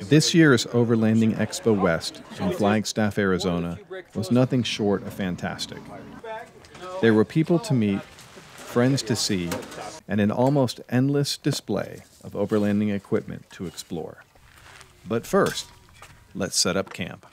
This year's Overland Expo West in Flagstaff, Arizona was nothing short of fantastic. There were people to meet, friends to see, and an almost endless display of overlanding equipment to explore. But first, let's set up camp.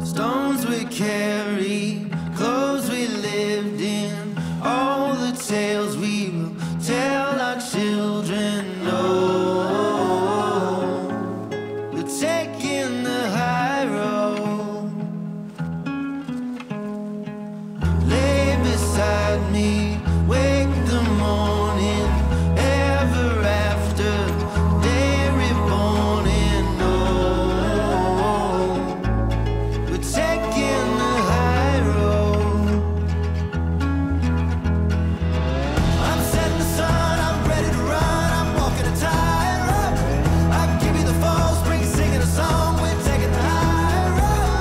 Stones we carry, clothes we lived in, all the tales we will tell our children. No, we're taking the high road. Lay beside me, wake the morning, ever after, day reborn in. No, taking the high road. I'm setting the sun, I'm ready to run, I'm walking a tightrope. I give you the fall, spring, singing a song, we're taking the high road.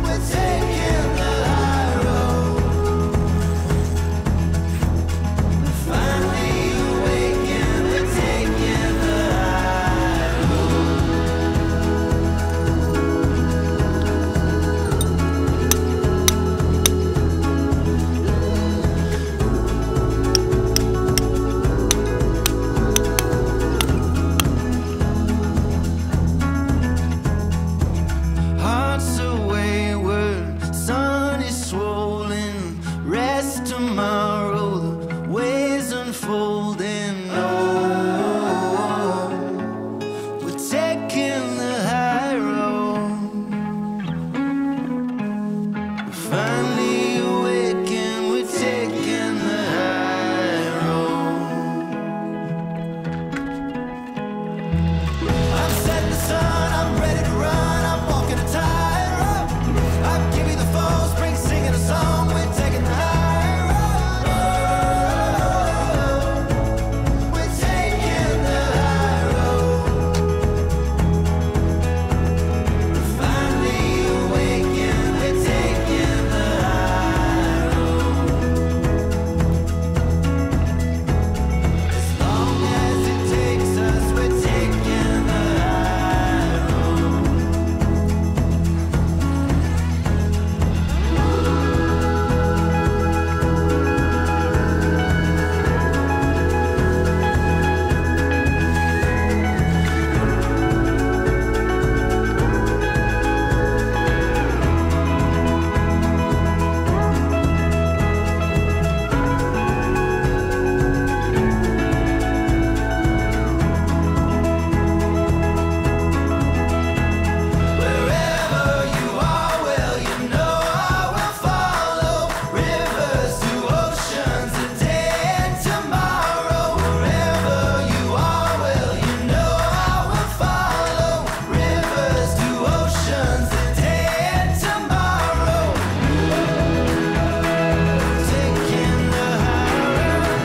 We're taking the high road. We're finally awakened, we're taking the high road. Hearts are wayward, sun is swollen, rest tomorrow, the ways unfolding. No, we're taking the high road. We're finally awakened, we're taking the high road. I'm setting the sun, I'm ready to run, I'm walking a tightrope. I give you the fall, spring, singing a song, we're taking the high road. We're taking the high road. We're finally awakened, we're taking the high road. As long as it takes us, we're taking the high road. Wherever you are, well, you know I will follow. Rivers to oceans, a day and tomorrow. Wherever you are, well, you know I will follow. Rivers to oceans, a day and tomorrow. Taking the high road.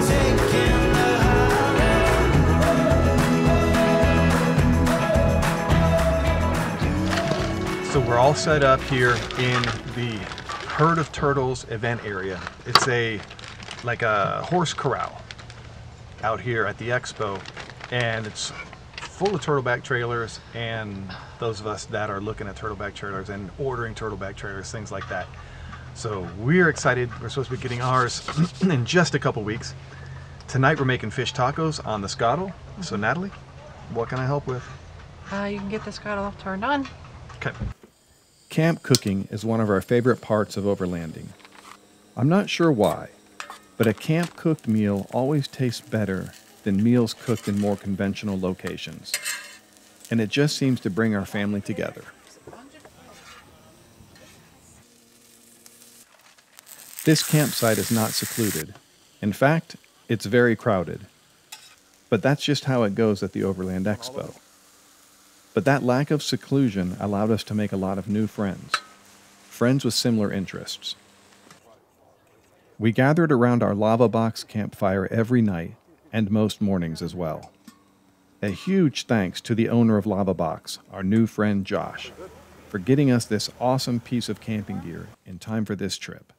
Taking the high road. So we're all set up here in the Herd of Turtles event area. It's like a horse corral out here at the expo, and it's full of turtleback trailers and those of us that are looking at turtleback trailers and ordering turtleback trailers, things like that. So we're excited. We're supposed to be getting ours in just a couple weeks. Tonight we're making fish tacos on the scuttle. So Natalie, what can I help with? You can get the scuttle turned on. Okay. Camp cooking is one of our favorite parts of overlanding. I'm not sure why, but a camp cooked meal always tastes better than meals cooked in more conventional locations. And it just seems to bring our family together. This campsite is not secluded. In fact, it's very crowded. But that's just how it goes at the Overland Expo. But that lack of seclusion allowed us to make a lot of new friends. Friends with similar interests. We gathered around our lava box campfire every night, and most mornings as well. A huge thanks to the owner of Lava Box, our new friend Josh, for getting us this awesome piece of camping gear in time for this trip.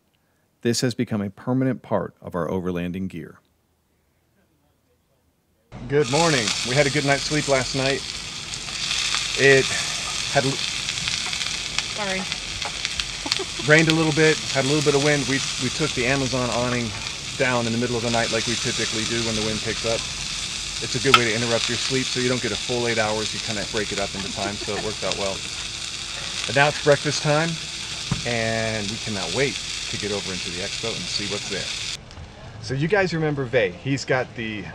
This has become a permanent part of our overlanding gear. Good morning. We had a good night's sleep last night. It had Sorry. rained a little bit, had a little bit of wind. We took the Amazon awning down in the middle of the night like we typically do when the wind picks up. It's a good way to interrupt your sleep so you don't get a full 8 hours. You kind of break it up into time, so it worked out well. But now it's breakfast time, and we cannot wait to get over into the expo and see what's there. So you guys remember Vay. He's got the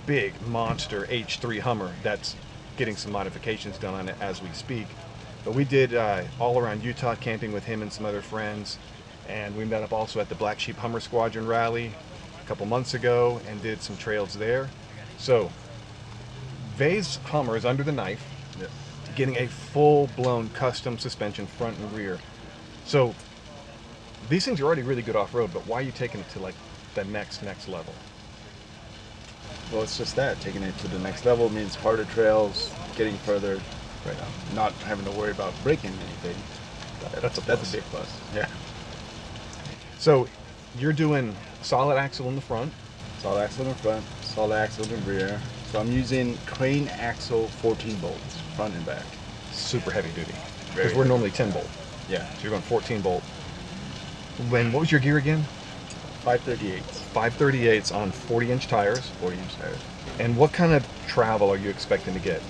big monster H3 Hummer that's getting some modifications done on it as we speak. But we did all around Utah camping with him and some other friends, and we met up also at the Black Sheep Hummer Squadron rally a couple months ago and did some trails there. So Vay's Hummer is under the knife, getting a full-blown custom suspension front and rear. So these things are already really good off-road, but why are you taking it to like the next level? Well, it's just that. Taking it to the next level means harder trails, getting further, right now, not having to worry about breaking anything. That's a big plus. Yeah. So you're doing solid axle in the front. Solid axle in the front, solid axle in the rear. So I'm using crane axle 14 bolts, front and back. Super heavy duty. Very Because we're heavy. normally 10 bolt. Yeah. So you're going 14 bolt. What was your gear again? 538s. 538s on 40-inch tires. 40-inch tires. And what kind of travel are you expecting to get?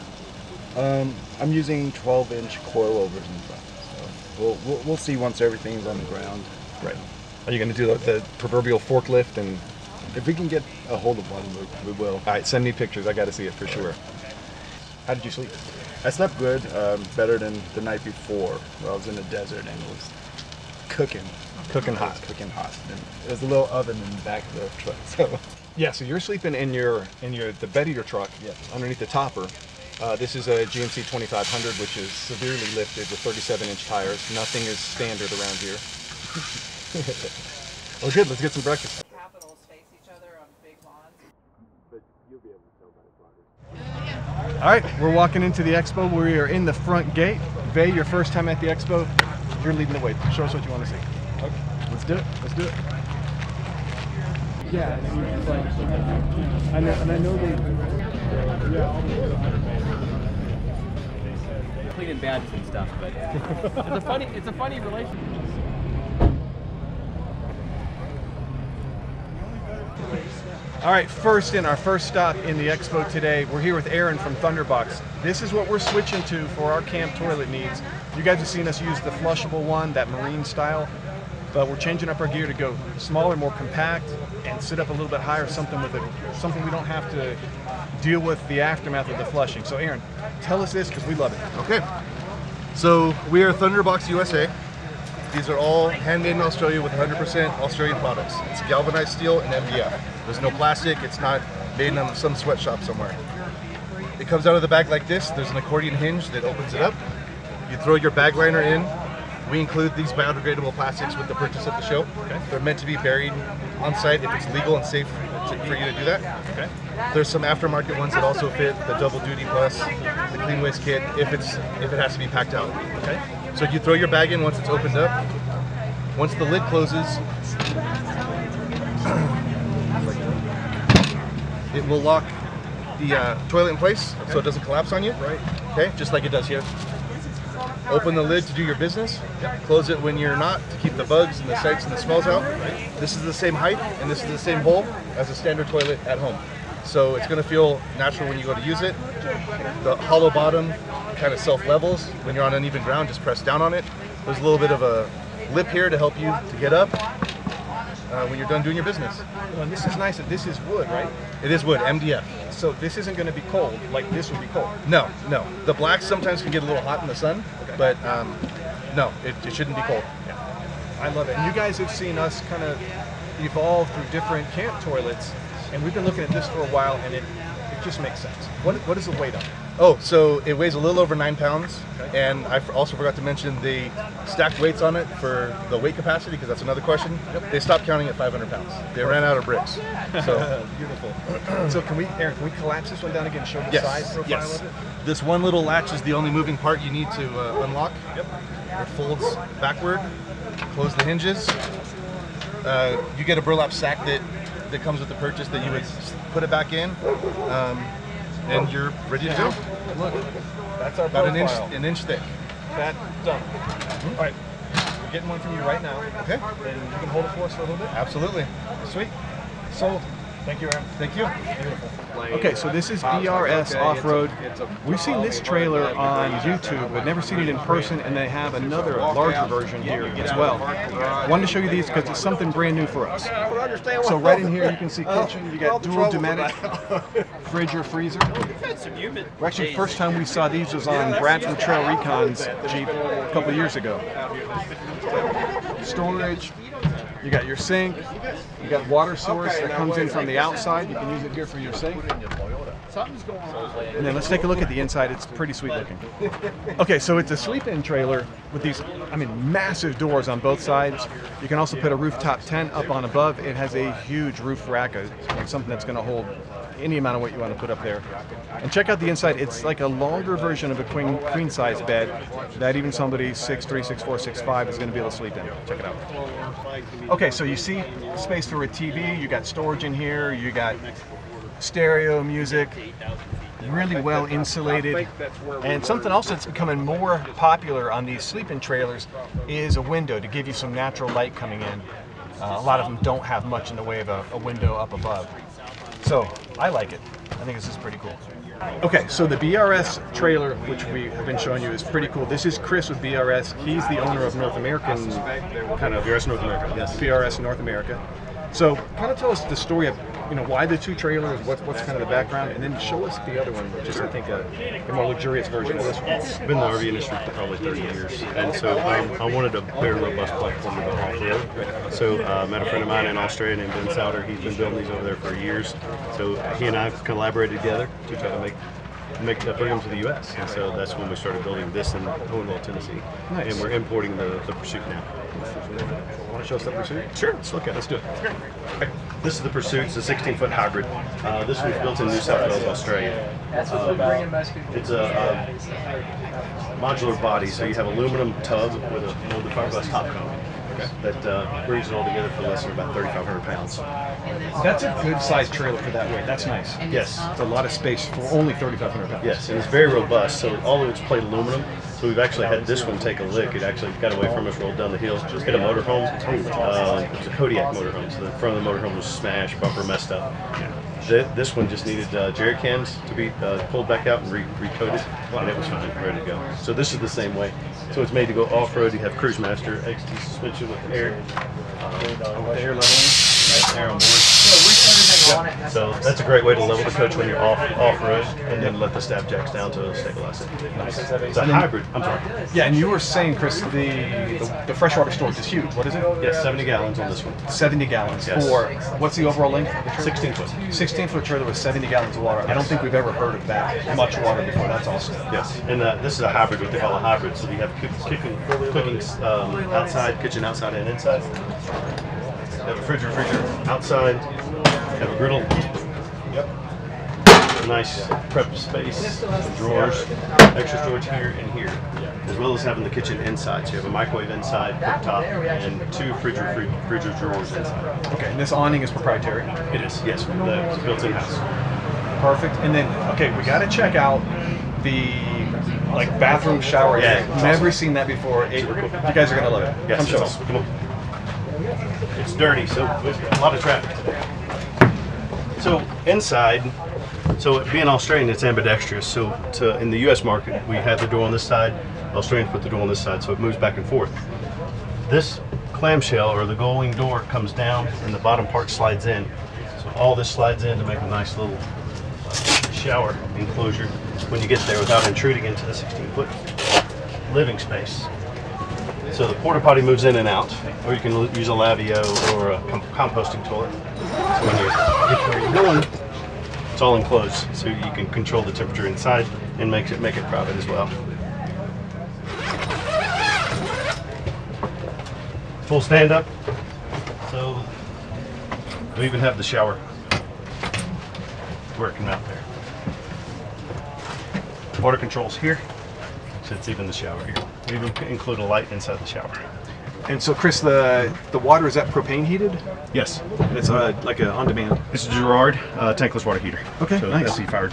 I'm using 12-inch coilovers in front. So we'll see once everything's on the ground. Right. Are you going to do the proverbial forklift? And If we can get a hold of one, we will. all right, send me pictures. I got to see it for sure. How did you sleep? I slept good, better than the night before, where I was in the desert and it was cooking. Cooking hot. Cooking hot. And it was a little oven in the back of the truck. So Yeah. So you're sleeping in the bed of your truck, Yeah. underneath the topper. This is a GMC 2500, which is severely lifted with 37-inch tires. Nothing is standard around here. Well, good. Let's get some breakfast. Capitals face each other on big lawns. All right, we're walking into the expo. We are in the front gate. Vay, your first time at the expo. You're leading the way. Show us what you want to see. okay, let's do it. Let's do it. Yeah, it's like, I know they, cleaning badges and stuff, but it's a funny relationship. All right, our first stop in the expo today. We're here with Aaron from Thunderbox. This is what we're switching to for our camp toilet needs. You guys have seen us use the flushable one, that marine style, but we're changing up our gear to go smaller, more compact, and sit up a little bit higher, something we don't have to deal with the aftermath of the flushing. So Aaron, tell us this because we love it. Okay, so we are Thunderbox USA. These are all handmade in Australia with 100% Australian products. It's galvanized steel and MDF. There's no plastic. It's not made in some sweatshop somewhere. It comes out of the bag like this. There's an accordion hinge that opens it up. You throw your bag liner in. We include these biodegradable plastics with the purchase of the show. Okay. They're meant to be buried on site if it's legal and safe for you to do that. Okay. There's some aftermarket ones that also fit the double duty plus, the clean waste kit if it has to be packed out. Okay. So you throw your bag in once it's opened up. Once the lid closes, it will lock the toilet in place so it doesn't collapse on you. Right. Okay, just like it does here. Open the lid to do your business. Close it when you're not to keep the bugs and the sights and the smells out. This is the same height and this is the same hole as a standard toilet at home. So it's going to feel natural when you go to use it. The hollow bottom kind of self-levels. When you're on uneven ground, just press down on it. There's a little bit of a lip here to help you to get up when you're done doing your business. Well, and this is nice that this is wood, right? It is wood, MDF. So this isn't going to be cold like this would be cold. No, no. The blacks sometimes can get a little hot in the sun, but no, it shouldn't be cold. I love it. And you guys have seen us kind of evolve through different camp toilets, and we've been looking at this for a while, and it just makes sense. What is the weight of it? Oh, so it weighs a little over 9 pounds, and I also forgot to mention the stacked weights on it for the weight capacity, because that's another question. They stopped counting at 500 pounds. They ran out of bricks. So Beautiful. So Aaron, can we collapse this one down again and show the size profile yes. of it? This one little latch is the only moving part you need to unlock. Yep. It folds backward, close the hinges. You get a burlap sack that comes with the purchase that you would put it back in, and you're ready to go. Look, that's our About profile. an inch thick. That done. All right, we're getting one from you right now. Okay. And you can hold it for us for a little bit. Absolutely. Sweet. Sold. Thank you, Aaron. Thank you. Okay, so this is BRS Off-Road. We've seen this trailer on YouTube, but never seen it in person, and they have another larger version here as well. Wanted to show you these because it's something brand new for us. So right in here you can see kitchen, you got dual Dometic fridge or freezer. Well, actually, first time we saw these was on Brad from Trail Recon's Jeep a couple of years ago. Storage. You got your sink, you got water source that comes in from the outside. You can use it here for your sink. And then let's take a look at the inside. It's pretty sweet looking. Okay, so it's a sleep-in trailer with these, massive doors on both sides. You can also put a rooftop tent up on above. It has a huge roof rack, something that's going to hold any amount of weight you want to put up there. And check out the inside. It's like a longer version of a queen size bed that even somebody 6'3", 6'4", 6'5" is going to be able to sleep in. Check it out. Okay, so you see space for a TV, you got storage in here, you got stereo music, really well insulated. And something else that's becoming more popular on these sleep-in trailers is a window to give you some natural light coming in. A lot of them don't have much in the way of a window up above. So I like it. I think this is pretty cool. Okay, so the BRS trailer, which we have been showing you, is pretty cool. This is Chris with BRS. He's the owner of North American, kind of BRS North America. Yes, BRS North America. So kind of tell us the story of, why the two trailers, what's kind of the background, and then show us the other one, which is, I think, a more luxurious version of this one. I've been in the RV industry for probably 30 years, and so I wanted a very robust platform to go off-road. So I met a friend of mine in Australia named Ben Souter. He's been building these over there for years. So he and I have collaborated together to try to bring them to the U.S. And so that's when we started building this in Owensville, Tennessee. Nice. And we're importing the Pursuit now. Want to show us the Pursuit? Sure, let's look at it. Let's do it. Okay. This is the Pursuit. It's a 16-foot hybrid. This one's built in New South Wales, Australia. It's a modular body, so you have aluminum tub with a molded fiberglass top coat. That brings it all together for less than about 3,500 pounds. That's a good sized trailer for that weight. That's nice. Yes. It's a lot of space for only 3,500 pounds. Yes, and it's very robust. So all of it's plate aluminum. So we've actually had this one take a lick. It actually got away from us, rolled down the hill, hit a motorhome. It was a Kodiak motorhome, so the front of the motorhome was smashed, bumper messed up. This one just needed jerry cans to be pulled back out and recoated, and it was fine, ready to go. So this is the same way. So it's made to go off-road. You have Cruise Master XT suspension with air. With the air leveling. Air on board. So that's a great way to level the coach when you're off-road, and then let the stab jacks down to stabilize it. Nice. It's a hybrid. I'm sorry. Yeah, and you were saying, Chris, the freshwater storage is huge. What is it? Yes, 70 gallons on this one. 70 gallons Yes. for, what's the overall length of the trailer? 16 foot. 16-foot trailer with 70 gallons of water. I don't think we've ever heard of that much water before. That's awesome. Yes, and this is a hybrid, what they call a hybrid. So you have cooking outside, kitchen outside and inside. You have a refrigerator outside. You have a griddle. Yep. A nice prep space, drawers, extra storage here and here, as well as having the kitchen inside. So you have a microwave inside, cooktop, and two refrigerator drawers inside. Okay, and this awning is proprietary. It is, yes, it's built in-house. Perfect. And then, okay, we got to check out the bathroom shower area. Yeah, it's Never awesome. seen that before. You guys are gonna love it. Yes, Come show it's us. awesome. Come on. It's dirty, so there's a lot of traffic today. So inside, so being Australian, it's ambidextrous. So in the U.S. market, we have the door on this side. Australians put the door on this side, so it moves back and forth. This clamshell or the gull-wing door comes down, and the bottom part slides in. So all this slides in to make a nice little shower enclosure when you get there without intruding into the 16-foot living space. So the porta potty moves in and out, or you can use a lavio or a composting toilet. So when you get to where you're going, It's all enclosed, so you can control the temperature inside and make it private as well. Full stand up. So we even have the shower working out there. Water controls here, so it's even the shower here. We even include a light inside the shower. And so, Chris, the water, is that propane heated? Yes, It's like a on-demand. it's a Gerard tankless water heater. Okay, so nice. SC fired.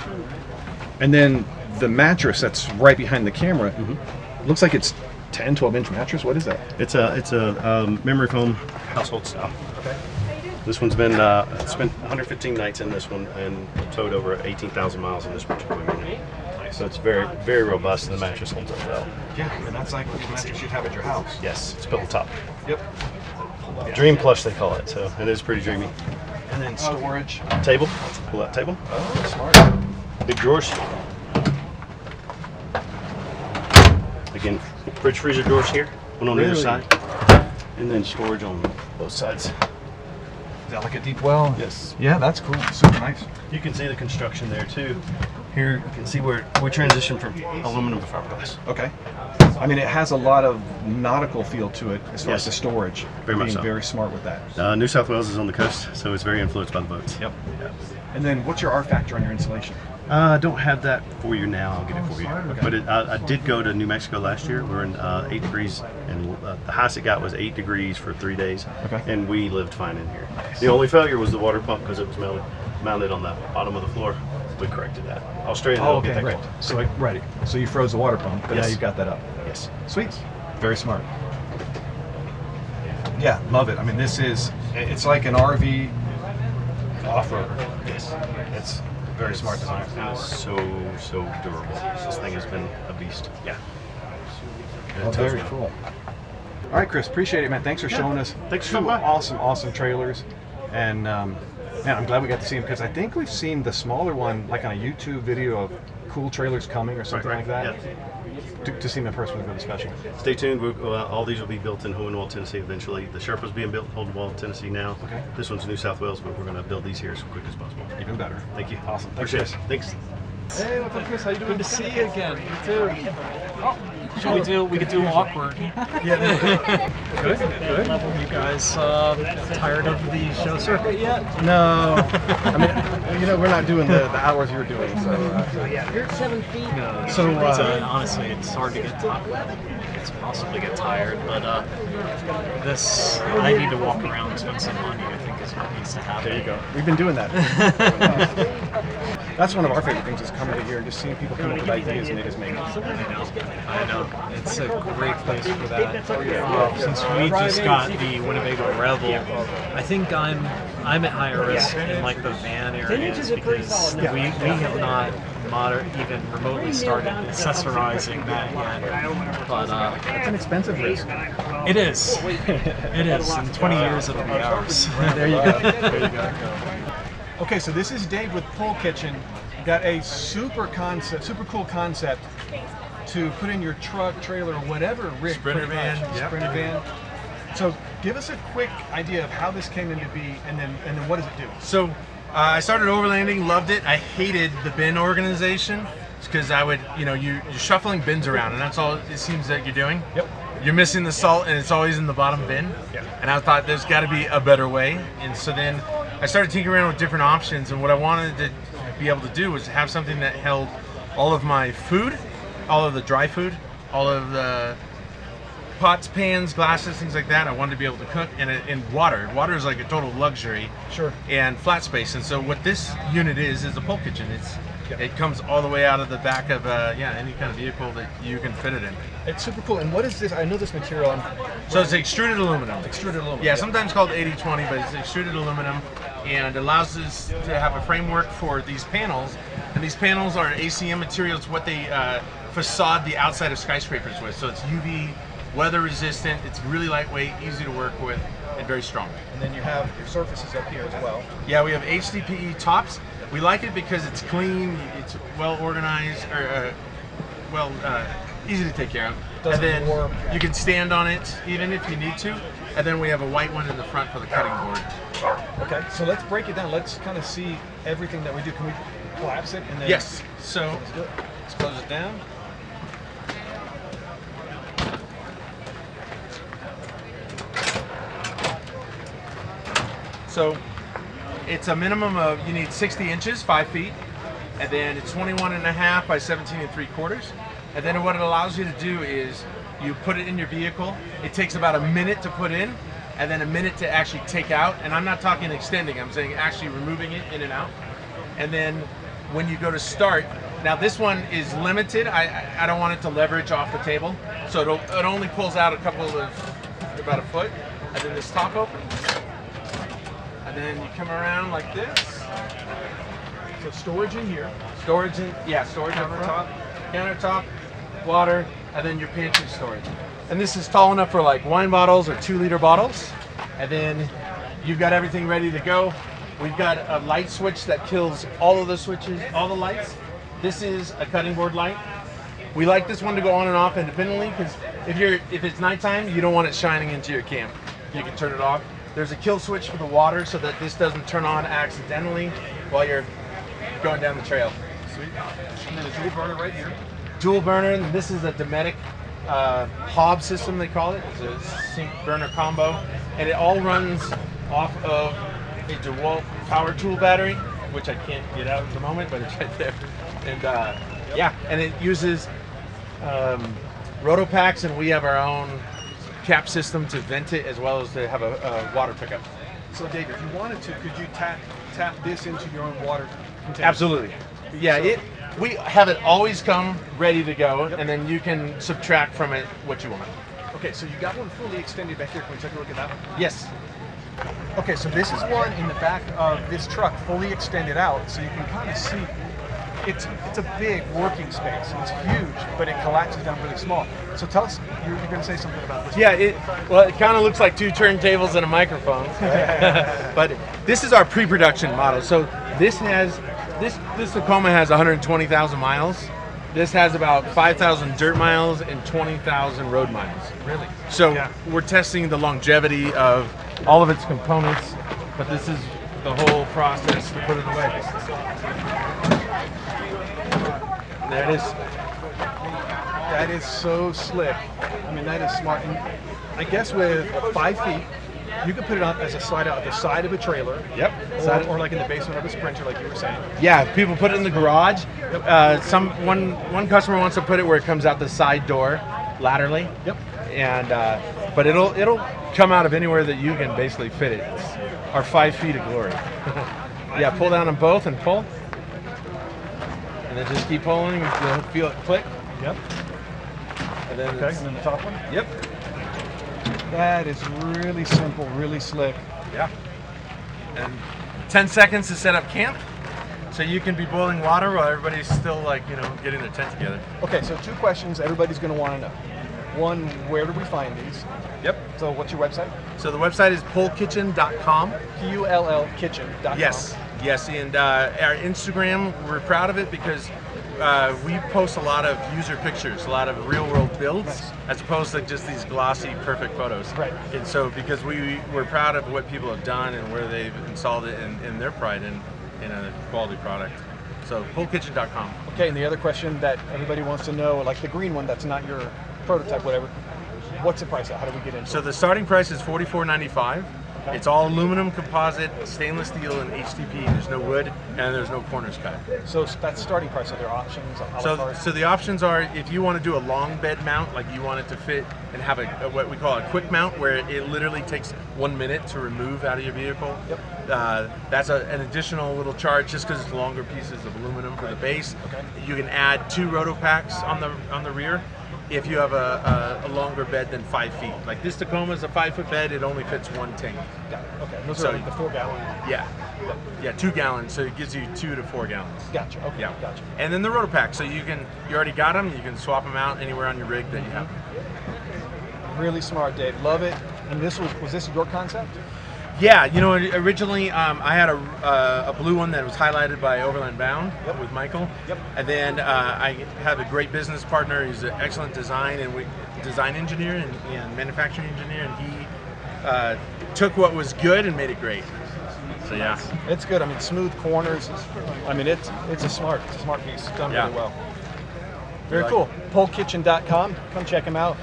And then the mattress that's right behind the camera, looks like it's 10, 12-inch mattress. What is that? It's a memory foam household style. Okay. This one's been spent 115 nights in this one and towed over 18,000 miles in this particular unit. So it's very, very robust, and the mattress holds up well. Yeah, and that's like the mattress you'd have at your house. Yes, it's pillow top. Yep. Dream plush they call it, so it is pretty dreamy. And then storage. Table, pull out table. Oh, smart. Big drawers. Again, fridge freezer drawers here, one on either Really? side, and then storage on both sides. Is that like a deep well? Yes. Yeah, that's cool. Super nice. You can see the construction there too. Here you can see where we transitioned from aluminum to fiberglass. Okay. I mean, it has a lot of nautical feel to it as far as Yes. the storage. Very much Being so. very smart with that. New South Wales is on the coast, so it's very influenced by the boats. Yep. And then what's your R factor on your insulation? I don't have that for you now. I'll get it for you. Okay. But I did go to New Mexico last year. We were in 8 degrees, and the highest it got was 8 degrees for 3 days. Okay. And we lived fine in here. The only failure was the water pump because it was mounted on the bottom of the floor. We corrected that. Australia Oh, don't get okay, that right. cold. So, right. So you froze the water pump, but now Yes. you've got that up. Yes. Sweet. Very smart. Yeah, love it. I mean, it's like an RV off-roader. Yes. It's very smart design. It is so durable. This thing has been a beast. Yeah. And it Well, tows very well. cool. All right, Chris, appreciate it, man. Thanks for showing us Thanks for two coming by. awesome trailers. And man, I'm glad we got to see them because I think we've seen the smaller one like on a YouTube video of cool trailers coming or something like that. Yeah. To see them in person was really special. Stay tuned. All these will be built in Hohenwald, Tennessee eventually. The Sherpa's being built in Hohenwald, Tennessee now. Okay. This one's New South Wales, but we're going to build these here as quick as possible. Even better. Thank you. Awesome. Thanks, Appreciate Chris. it. Thanks. Hey, what's up, Chris? How you doing? Good to see you again. You too. We could do awkward. Yeah. Good. You guys tired of the show circuit yet? No. I mean, we're not doing the hours you're doing, so. You're at 7 feet. No. So, honestly, it's hard to get tired. It's possibly get tired, but I need to walk around and spend some money. I think is what needs to happen. There you go. We've been doing that. That's one of our favorite things is coming to here and just seeing people come up with ideas and they just make it. I know. It's a great place for that. Since we just got the Winnebago Rebel, I think I'm at higher risk in like the van areas because we have not even remotely started accessorizing that yet. But It's an expensive risk. it is. It is. In 20 years it'll be ours. There you go. There you go. Okay, so this is Dave with Pull Kitchen. Got a super cool concept to put in your truck, trailer, or whatever rig. Sprinter pretty much. van, yep. Sprinter van. So give us a quick idea of how this came into be, and then what does it do? So I started overlanding, loved it. I hated the bin organization because I would, you're shuffling bins around, and that's all it seems that you're doing. Yep. You're missing the salt, and it's always in the bottom bin. Yeah. And I thought there's got to be a better way. And so then I started tinkering around with different options, and what I wanted to be able to do was have something that held all of my food, all of the dry food, all of the pots, pans, glasses, things like that. I wanted to be able to cook, and water. Water is like a total luxury. Sure. And flat space. And so what this unit is a pull kitchen. It comes all the way out of the back of any kind of vehicle that you can fit it in. It's super cool. And what is this? I know this material. So it's extruded aluminum. Extruded aluminum. Yeah, sometimes called 80-20, but it's extruded aluminum, and allows us to have a framework for these panels. And these panels are ACM materials, what they facade the outside of skyscrapers with. So it's UV, weather resistant, it's really lightweight, easy to work with, and very strong. And then you have your surfaces up here as well. Yeah, we have HDPE tops. We like it because it's clean, it's well organized, or easy to take care of. Doesn't and then warp. you can stand on it even if you need to. And then we have a white one in the front for the cutting board. Okay. Okay, so let's break it down. Let's kind of see everything that we do. Can we collapse it? And then Yes. So let's close it down. So it's a minimum of, you need 60 inches, 5 feet, and then it's 21.5 by 17 3/4. And then what it allows you to do is you put it in your vehicle. It takes about a minute to put in, and then a minute to actually take out. And I'm not talking extending, I'm saying actually removing it in and out. And then when you go to start, now this one is limited. I don't want it to leverage off the table. So it only pulls out about a foot. And then this top opens. And then you come around like this. So storage in here. Storage in, yeah, storage on the top. Countertop, water, and then your pantry storage. And this is tall enough for like wine bottles or 2-liter bottles. And then you've got everything ready to go. We've got a light switch that kills all of the switches, all the lights. This is a cutting board light. We like this one to go on and off independently because if it's nighttime, you don't want it shining into your camp. You can turn it off. There's a kill switch for the water so that this doesn't turn on accidentally while you're going down the trail. Sweet. And then a dual burner right here. Dual burner, and this is a Dometic hob system, they call it. It's a sink burner combo, and it all runs off of a DeWalt power tool battery, which I can't get out at the moment, but it's right there. And yeah, and it uses Rotopacks, and we have our own cap system to vent it as well as to have a water pickup. So Dave, if you wanted to, could you tap this into your own water container? Absolutely. Yeah, we have it always come ready to go, and then you can subtract from it what you want. Okay, so you got one fully extended back here. Can we take a look at that one? Yes. Okay, so this is one in the back of this truck, fully extended out, so you can kind of see it's a big working space. It's huge, but it collapses down really small. So tell us, you're going to say something about this. Yeah, it kind of looks like 2 turntables and a microphone. But this is our pre-production model. So this Tacoma has 120,000 miles. This has about 5,000 dirt miles and 20,000 road miles. Really? So we're testing the longevity of all of its components, but this is the whole process to put it away. There it is. That is so slick. I mean, that is smart. And I guess with 5 feet, you can put it on as a slide out at the side of a trailer. Yep. Or like in the basement of a Sprinter, like you were saying. Yeah, people put it in the garage. One customer wants to put it where it comes out the side door laterally. Yep. And but it'll come out of anywhere that you can basically fit it. It's our 5 feet of glory. Yeah, pull down on both and pull. And then just keep pulling, you'll feel it click. Yep. And then Okay, and then the top one? Yep. That is really simple, really slick. Yeah. And 10 seconds to set up camp. So you can be boiling water while everybody's still getting their tent together. Okay, so 2 questions everybody's going to want to know. One, where do we find these? Yep. So what's your website? So the website is pullkitchen.com. PULLkitchen.com. Yes, and our Instagram, we're proud of it because we post a lot of user pictures, a lot of real-world builds, Nice. as opposed to just these glossy, perfect photos. Right. And so because we're proud of what people have done and where they've installed it and their pride in a quality product. So pullkitchen.com. Okay, and the other question that everybody wants to know, like the green one that's not your prototype, whatever, what's the price at? How do we get into So it? the starting price is $44.95. Okay. It's all aluminum composite, stainless steel, and HDP. There's no wood, and there's no corners cut. So that's starting price. Are there options? A la carte? So the options are, if you want to do a long bed mount, like you want it to fit and have what we call a quick mount, where it literally takes 1 minute to remove out of your vehicle. Yep. That's an additional little charge just because it's longer pieces of aluminum for the base. Okay. You can add 2 Rotopacks on the rear. If you have a longer bed than 5 feet. Like this Tacoma is a 5-foot bed, it only fits 1 tank. Got it. Okay, those So- are like the 4-gallon. Yeah, 2 gallons, so it gives you 2 to 4 gallons. Gotcha. Okay. Yeah, Gotcha. And then the Rotopack, so you already got them. You can swap them out anywhere on your rig that you have. Really smart, Dave. Love it. And this was this your concept? Yeah, originally I had a blue one that was highlighted by Overland Bound with Michael. Yep. And then I have a great business partner. He's an excellent design engineer and manufacturing engineer, and he took what was good and made it great. So yeah, It's good. I mean, smooth corners. I mean, it's a smart piece. It's done really well. Very cool. Polekitchen.com. Come check them out.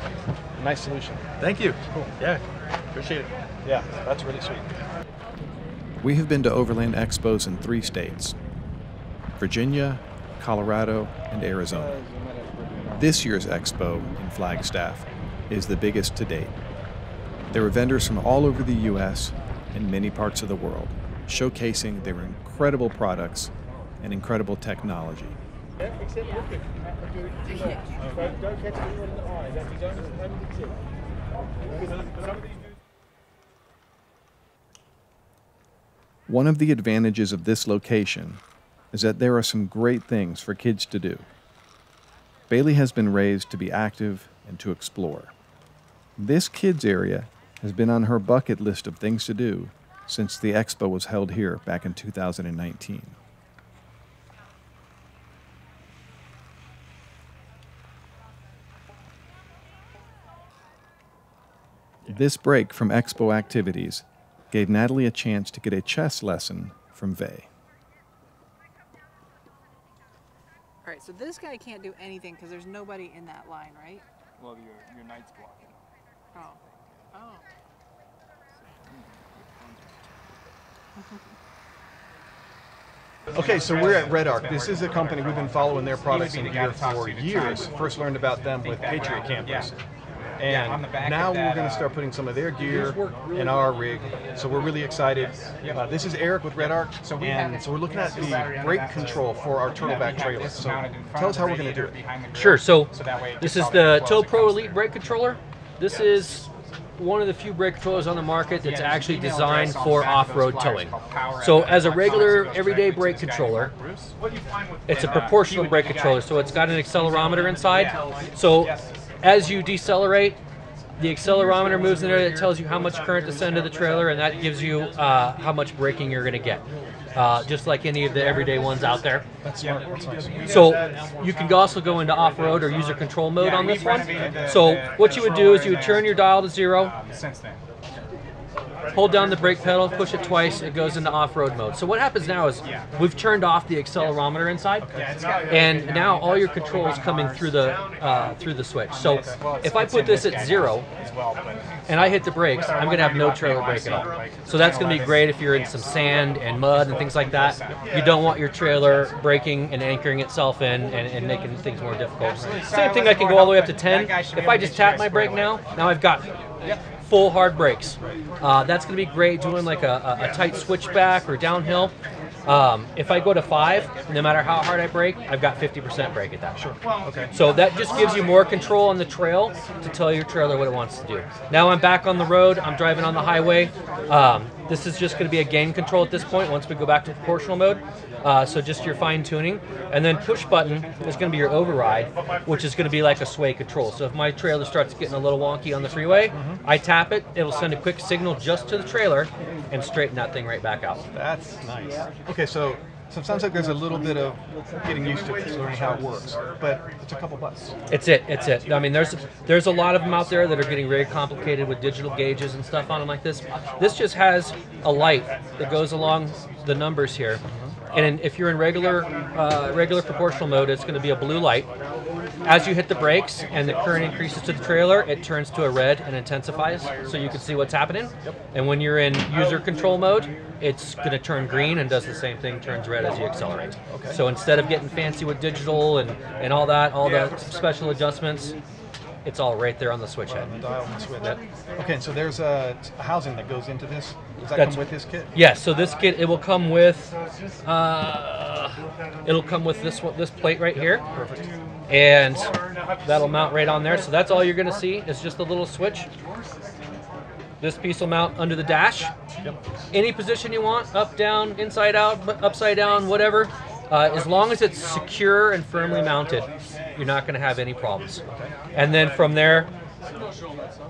Nice solution. thank you. Cool. Yeah, appreciate it. Yeah, that's really sweet. We have been to Overland Expos in 3 states: Virginia, Colorado, and Arizona. This year's expo in Flagstaff is the biggest to date. There were vendors from all over the U.S. and many parts of the world, showcasing their incredible products and incredible technology. One of the advantages of this location is that there are some great things for kids to do. Bailey has been raised to be active and to explore. This kids area has been on her bucket list of things to do since the expo was held here back in 2019. This break from expo activities gave Natalie a chance to get a chess lesson from Vay. All right, so this guy can't do anything because there's nobody in that line, right? Well, your knight's blocking. Oh. Oh. Okay, so we're at Redarc. This is a company we've been following their products and gear for years. First learned about them with Patriot campers. And now we're going to start putting some of their gear in our rig. So we're really excited. This is Eric with Redarc, and so we're looking at the brake control for our turtleback trailers. So tell us how we're going to do it. Sure. So this is the Tow Pro Elite brake controller. This is one of the few brake controllers on the market that's actually designed for off-road towing. So as a regular everyday brake controller, it's a proportional brake controller, so it's got an accelerometer inside. So as you decelerate, the accelerometer moves in there that tells you how much current to send to the trailer, and that gives you how much braking you're going to get. Just like any of the everyday ones out there. That's smart. That's nice. So you can also go into off-road or user control mode on this one. So what you would do is you would turn your dial to 0, hold down the brake pedal, push it twice, it goes into off-road mode. So what happens now is we've turned off the accelerometer inside, and now all your control is coming through the switch. So if I put this at 0 and I hit the brakes, I'm going to have no trailer brake at all. So that's going to be great if you're in some sand and mud and things like that. You don't want your trailer braking and anchoring itself in and making things more difficult. Same thing, I can go all the way up to 10. If I just tap my brake now I've got full hard brakes. That's going to be great doing like a tight switchback or downhill. If I go to 5, no matter how hard I brake, I've got 50% brake at that. Sure. Okay. So that just gives you more control on the trail to tell your trailer what it wants to do. Now I'm back on the road. I'm driving on the highway. This is just going to be a gain control at this point once we go back to proportional mode. So just your fine tuning. And then push button is going to be your override, which is going to be like a sway control. So if my trailer starts getting a little wonky on the freeway, I tap it, it'll send a quick signal just to the trailer and straighten that thing right back out. That's nice. Okay, so it sounds like there's a little bit of getting used to it, learning how it works, but it's a couple buttons. It's it. I mean, there's a lot of them out there that are getting very complicated with digital gauges and stuff on them like this. This just has a light that goes along the numbers here. And if you're in regular proportional mode, it's going to be a blue light. As you hit the brakes and the current increases to the trailer, it turns to a red and intensifies, so you can see what's happening. And when you're in user control mode, it's going to turn green and does the same thing, turns red as you accelerate. So instead of getting fancy with digital and all the special adjustments, it's all right there on the switch head. Okay, so there's a housing that goes into this. Does that come with this kit? Yes, so this kit, it will come with this plate right here. Perfect. And that'll mount right on there. So that's all you're going to see is just a little switch. This piece will mount under the dash. Any position you want, up, down, inside out, upside down, whatever. As long as it's secure and firmly mounted, you're not going to have any problems. And then from there,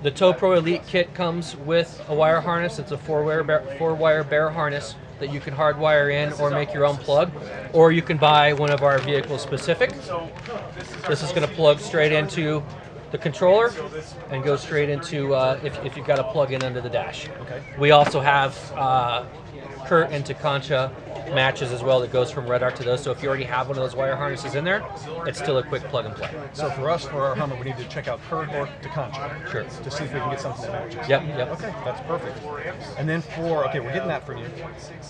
the Tow Pro Elite kit comes with a wire harness. It's a four-wire bare harness that you can hardwire in or make your own plug, or you can buy one of our vehicle specific. This is going to plug straight into the controller and goes straight into if you've got a plug in under the dash. Okay. We also have Kurt and Takancha matches as well that goes from Redarc to those. So if you already have one of those wire harnesses in there, it's still a quick plug and play. So for us, for our Hummer, we need to check out Kurt or Takancha. Sure. To see if we can get something that matches. Yep. Okay, that's perfect. And then okay, we're getting that from you.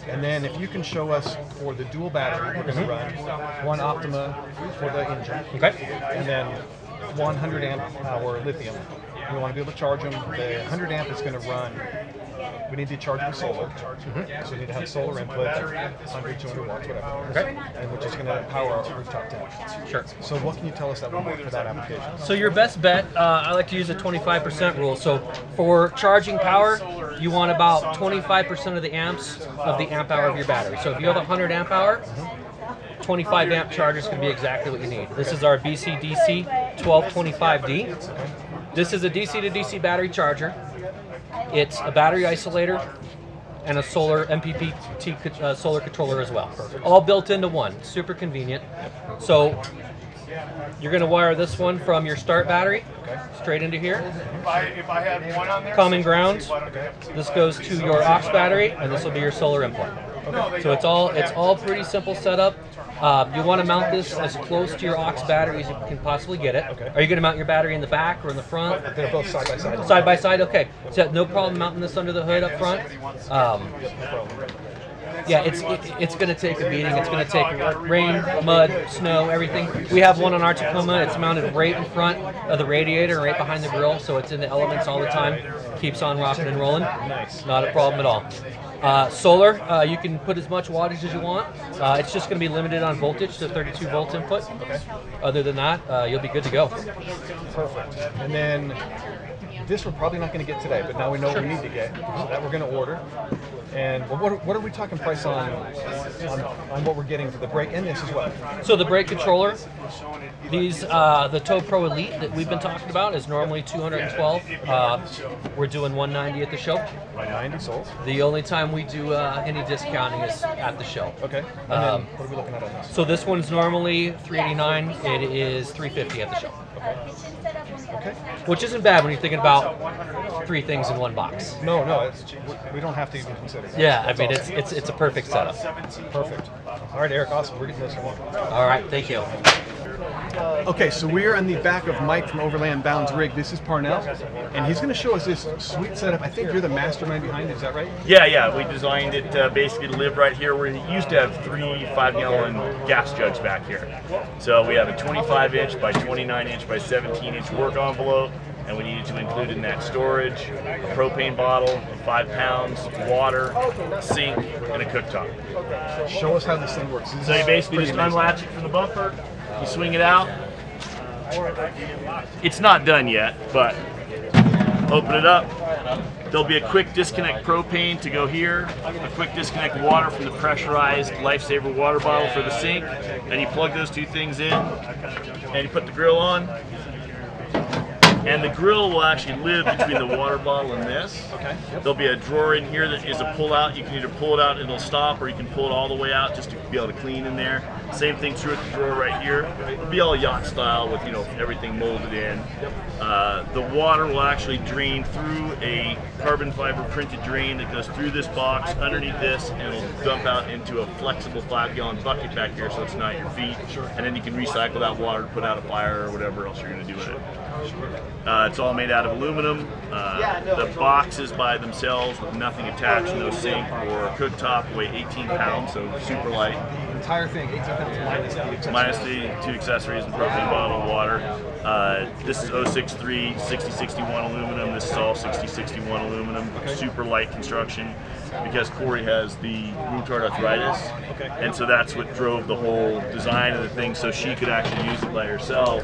And then if you can show us for the dual battery we're going to run, one Optima for the engine. Okay. And then 100 amp hour lithium. We want to be able to charge them. The 100 amp is going to run. We need to charge it with solar. So we need to have solar input, 100, 200 watts, whatever. Okay. And which is going to power our rooftop tent. Sure. So what can you tell us that will work for that application? So your best bet, I like to use a 25% rule. So for charging power, you want about 25% of the amps of the amp hour of your battery. So if you have a 100 amp hour, 25 amp charger is going to be exactly what you need. This is our BCDC 1225D. This is a DC to DC battery charger. It's a battery isolator and a solar MPPT solar controller as well. All built into one. Super convenient. So you're going to wire this one from your start battery straight into here. If I had one on there, Common ground. This goes to your aux battery, and this will be your solar input. So it's all pretty simple setup. You want to mount this as close to your aux battery as you can possibly get it. Are you going to mount your battery in the back or in the front? They're both side by side. Side by side, okay. So no problem mounting this under the hood up front. Yeah, it's going to take a beating. It's going to take rain, mud, snow, everything. We have one on our Tacoma. It's mounted right in front of the radiator, right behind the grill, so it's in the elements all the time. Keeps on rocking and rolling. Nice. Not a problem at all. Solar, you can put as much wattage as you want. It's just going to be limited on voltage to 32 volt input. Other than that, you'll be good to go. Perfect. And then this we're probably not going to get today, but now we know what we need to get. So that we're going to order. And what are we talking price on what we're getting for the brake and this as well? So the brake controller, these the Toe Pro Elite that we've been talking about is normally $212. We're doing $190 at the show. 190 sold. The only time we do any discounting is at the show. Okay. And then what are we looking at on this? So this one's normally $389. It is $350 at the show. Okay. Which isn't bad when you're thinking about 3 things in one box. No, we don't have to even consider that. Yeah, That's I mean awesome. it's a perfect setup. Perfect. All right, Eric, awesome. We're getting this one. All right, thank you. Okay, so we're in the back of Mike from Overland Bound's rig. This is Parnell, and he's going to show us this sweet setup. I think you're the mastermind behind it. Is that right? Yeah. We designed it basically to live right here. We used to have 3 5-gallon gas jugs back here. So we have a 25-inch by 29-inch by 17-inch work envelope, and we needed to include in that storage, a propane bottle, 5 pounds, water, sink, and a cooktop. Show us how this thing works. So you basically just unlatch it from the bumper, you swing it out. It's not done yet, but open it up. There'll be a quick disconnect propane to go here, a quick disconnect water from the pressurized Lifesaver water bottle for the sink, and you plug those 2 things in, and you put the grill on. And the grill will actually live between the water bottle and this. Okay. Yep. There'll be a drawer in here that is a pull out. You can either pull it out and it'll stop, or you can pull it all the way out just to be able to clean in there. Same thing true with the drawer right here. It'll be all yacht style with everything molded in. The water will actually drain through a carbon fiber printed drain that goes through this box, underneath this, and it'll dump out into a flexible 5-gallon bucket back here, so it's not your feet. And then you can recycle that water to put out a fire or whatever else you're going to do with it. It's all made out of aluminum. The boxes by themselves with nothing attached, no sink or cooktop, weigh 18 pounds, so super light. The entire thing, 18 pounds minus the accessories. Minus the 2 accessories and propane bottle of water. This is 063 6061 aluminum. This is all 6061 aluminum. Super light construction because Corey has the rheumatoid arthritis, and so that's what drove the whole design of the thing, so she could actually use it by herself.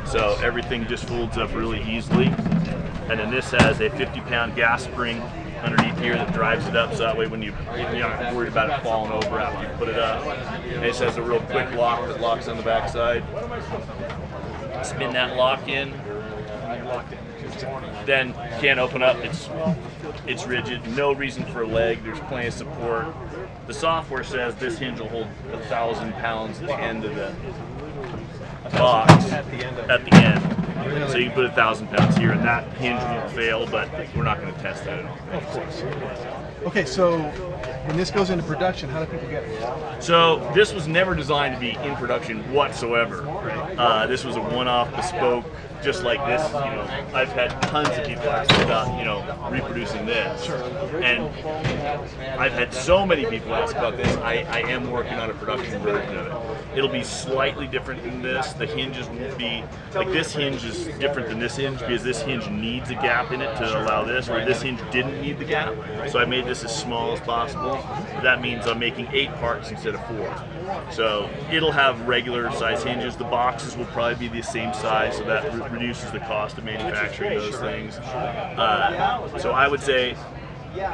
So everything just folds up really easily. And then this has a 50-pound gas spring underneath here that drives it up, so that way when you're not worried about it falling over after you put it up. And this has a real quick lock that locks on the back side. Spin that lock in. Then you can't open up. It's rigid. No reason for a leg. There's plenty of support. The software says this hinge will hold 1,000 pounds at the end of the box. At the end. So you can put 1,000 pounds here, and that hinge won't fail, but we're not going to test that at all. Of course. Okay, so when this goes into production, how do people get it? So this was never designed to be in production whatsoever. This was a one-off bespoke, just like this. You know, I've had tons of people ask me about, you know, reproducing this, and I've had so many people ask about this. I am working on a production version of it. It'll be slightly different than this. The hinges won't be like this. Hinge is different than this hinge because this hinge needs a gap in it to allow this, where this hinge didn't need the gap. So I made this as small as possible. That means I'm making 8 parts instead of 4. So it'll have regular size hinges. The boxes will probably be the same size, so that reduces the cost of manufacturing those things. So I would say,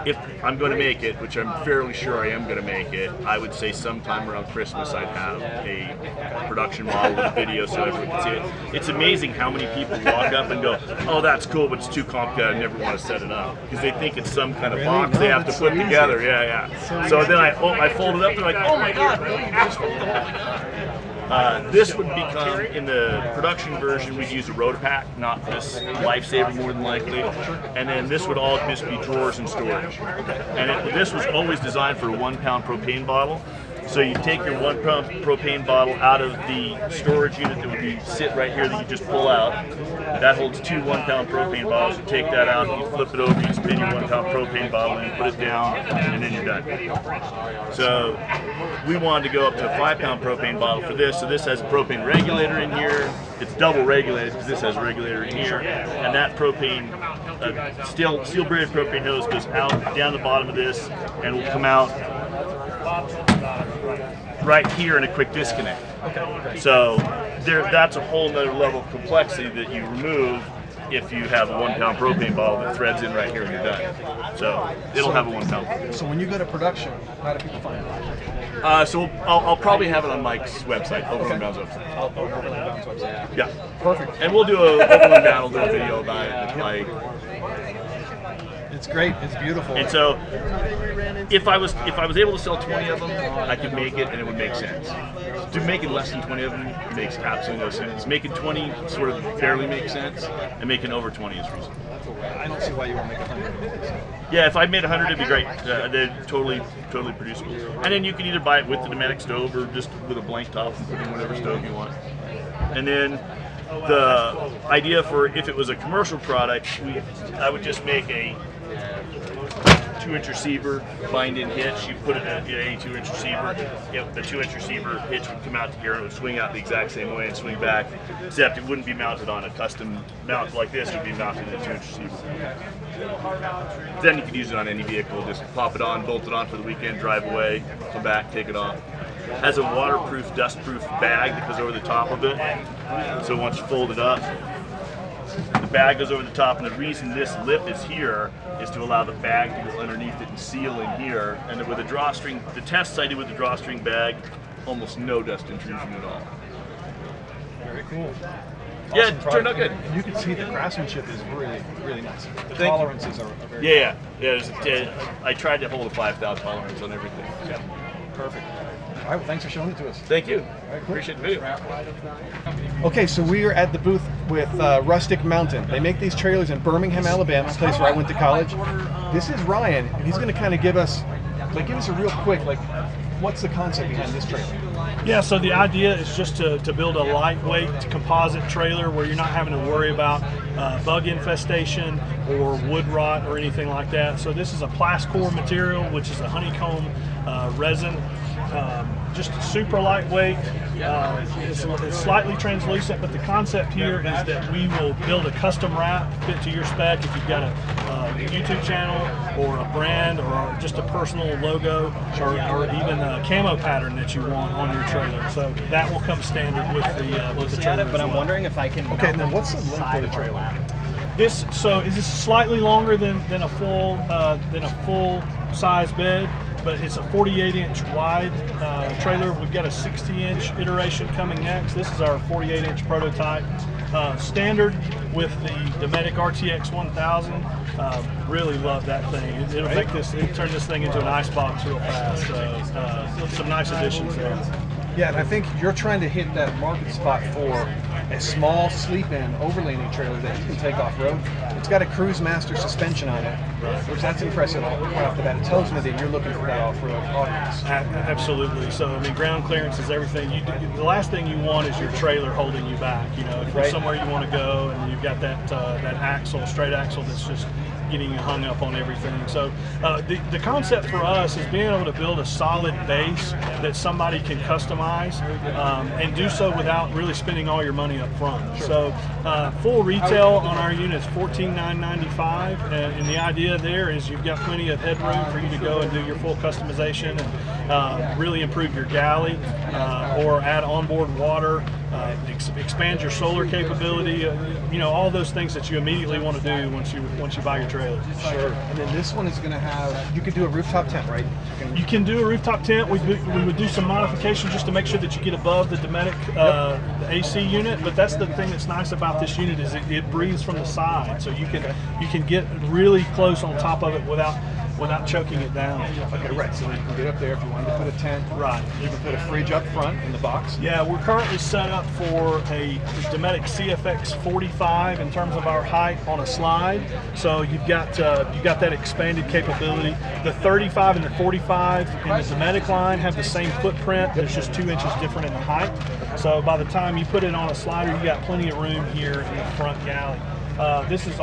if I'm going to make it, which I'm fairly sure I am going to make it, I would say sometime around Christmas I'd have a production model with a video so everyone can see it. It's amazing how many people walk up and go, oh, that's cool, but it's too complicated, I never want to set it up. Because they think it's some kind of box they have to put together. So then I fold it up, they're like, oh my God, no, you just fold the whole thing up. This would become, in the production version, we'd use a rotor pack, not this Lifesaver more than likely. And then this would all just be drawers and storage. And this was always designed for a 1 pound propane bottle. So you take your 1 pound propane bottle out of the storage unit that would sit right here that you just pull out. That holds 2 1 pound propane bottles. You take that out, you flip it over, you spin your 1 pound propane bottle and put it down, and then you're done. So we wanted to go up to a 5 pound propane bottle for this. So this has a propane regulator in here. It's double regulated because this has a regulator in here. And that propane, steel braided propane hose goes out down the bottom of this and will come out right here in a quick disconnect. So that's a whole nother level of complexity that you remove if you have a 1 pound propane bottle that threads in right here and you're done. So it'll have a 1 pound. So when you go to production, how do people find it? So I'll probably have it on Mike's website, Overland Bound's website. Overland Bound's website. Yeah. Perfect. And we'll do Overland Bound will do a video about it. Like, it's great. It's beautiful. and so if I was able to sell 20 of them, I could make it and it would make sense. Making less than 20 of them makes absolutely no sense. Making 20 sort of barely makes sense, and making over 20 is reasonable. I don't see why you won't make 100. Yeah, if I made 100, it'd be great. They're totally producible. And then you can either buy it with the Dometic stove or just with a blank top and put in whatever stove you want. And then the idea for if it was a commercial product, I would just make a 2-inch receiver, bind in hitch. You put it in a 2-inch receiver. The 2-inch receiver hitch would come out to here and it would swing out the exact same way and swing back, except it wouldn't be mounted on a custom mount like this. It would be mounted in a 2-inch receiver. Then you could use it on any vehicle. Just pop it on, bolt it on for the weekend, drive away, come back, take it off. Has a waterproof, dustproof bag that goes over the top of it. So once you fold it up, the bag goes over the top, and the reason this lip is here is to allow the bag to go underneath it and seal in here. And with a drawstring, the tests I did with the drawstring bag, almost no dust intrusion at all. Very cool. Yeah, it turned out good. You can see the craftsmanship is really, really nice. The tolerances are very I tried to hold a 5,000 tolerance on everything. Yeah. Perfect. All right, well, thanks for showing it to us. Thank you. Right, cool. Appreciate the video. Okay, so we are at the booth with Rustic Mountain. They make these trailers in Birmingham, Alabama, a place where I went to college. This is Ryan, and he's going to kind of give us a real quick, what's the concept behind this trailer? Yeah, so the idea is just to build a lightweight composite trailer where you're not having to worry about bug infestation or wood rot or anything like that. So this is a Plascore material, which is a honeycomb resin. Just super lightweight. It's slightly translucent, but the concept here is that we will build a custom wrap fit to your spec. If you've got a YouTube channel or a brand or just a personal logo or even a camo pattern that you want on your trailer, so that will come standard with the trailer. But I'm wondering if I can. Okay, then what's the length of the trailer? This is slightly longer than a full size bed, but it's a 48-inch wide trailer. We've got a 60-inch iteration coming next. This is our 48-inch prototype. Standard with the Dometic RTX 1000. really love that thing. It'll make it'll turn this thing into an ice box real fast. Some nice additions there. Yeah, and I think you're trying to hit that market spot for a small sleep-in overlanding trailer that you can take off-road. It's got a Cruise Master suspension on it, which that's impressive right off the bat. It tells me that you're looking for that off-road audience. Absolutely. So, I mean, ground clearance is everything. The last thing you want is your trailer holding you back. You know, if there's somewhere you want to go and you've got that axle, straight axle that's just getting you hung up on everything. So the concept for us is being able to build a solid base that somebody can customize and do so without really spending all your money up front. So full retail on our unit is $14,995, and the idea there is you've got plenty of headroom for you to go and do your full customization and really improve your galley or add onboard water, expand your solar capability, you know, all those things that you immediately want to do once you buy your trailer. Sure. And then this one is going to have, you could do a rooftop tent, right? You can do a rooftop tent. We would do some modifications just to make sure that you get above the Dometic the AC unit. But that's the thing that's nice about this unit is it breathes from the side, so you can get really close on top of it without choking it down. Okay, right. So you can get up there if you wanted to put a tent. Right. You can put a fridge up front in the box. Yeah, we're currently set up for a Dometic CFX 45 in terms of our height on a slide. So you've got that expanded capability. The 35 and the 45 in the Dometic line have the same footprint. There's just 2 inches different in the height. So by the time you put it on a slider, you got plenty of room here in the front galley. This is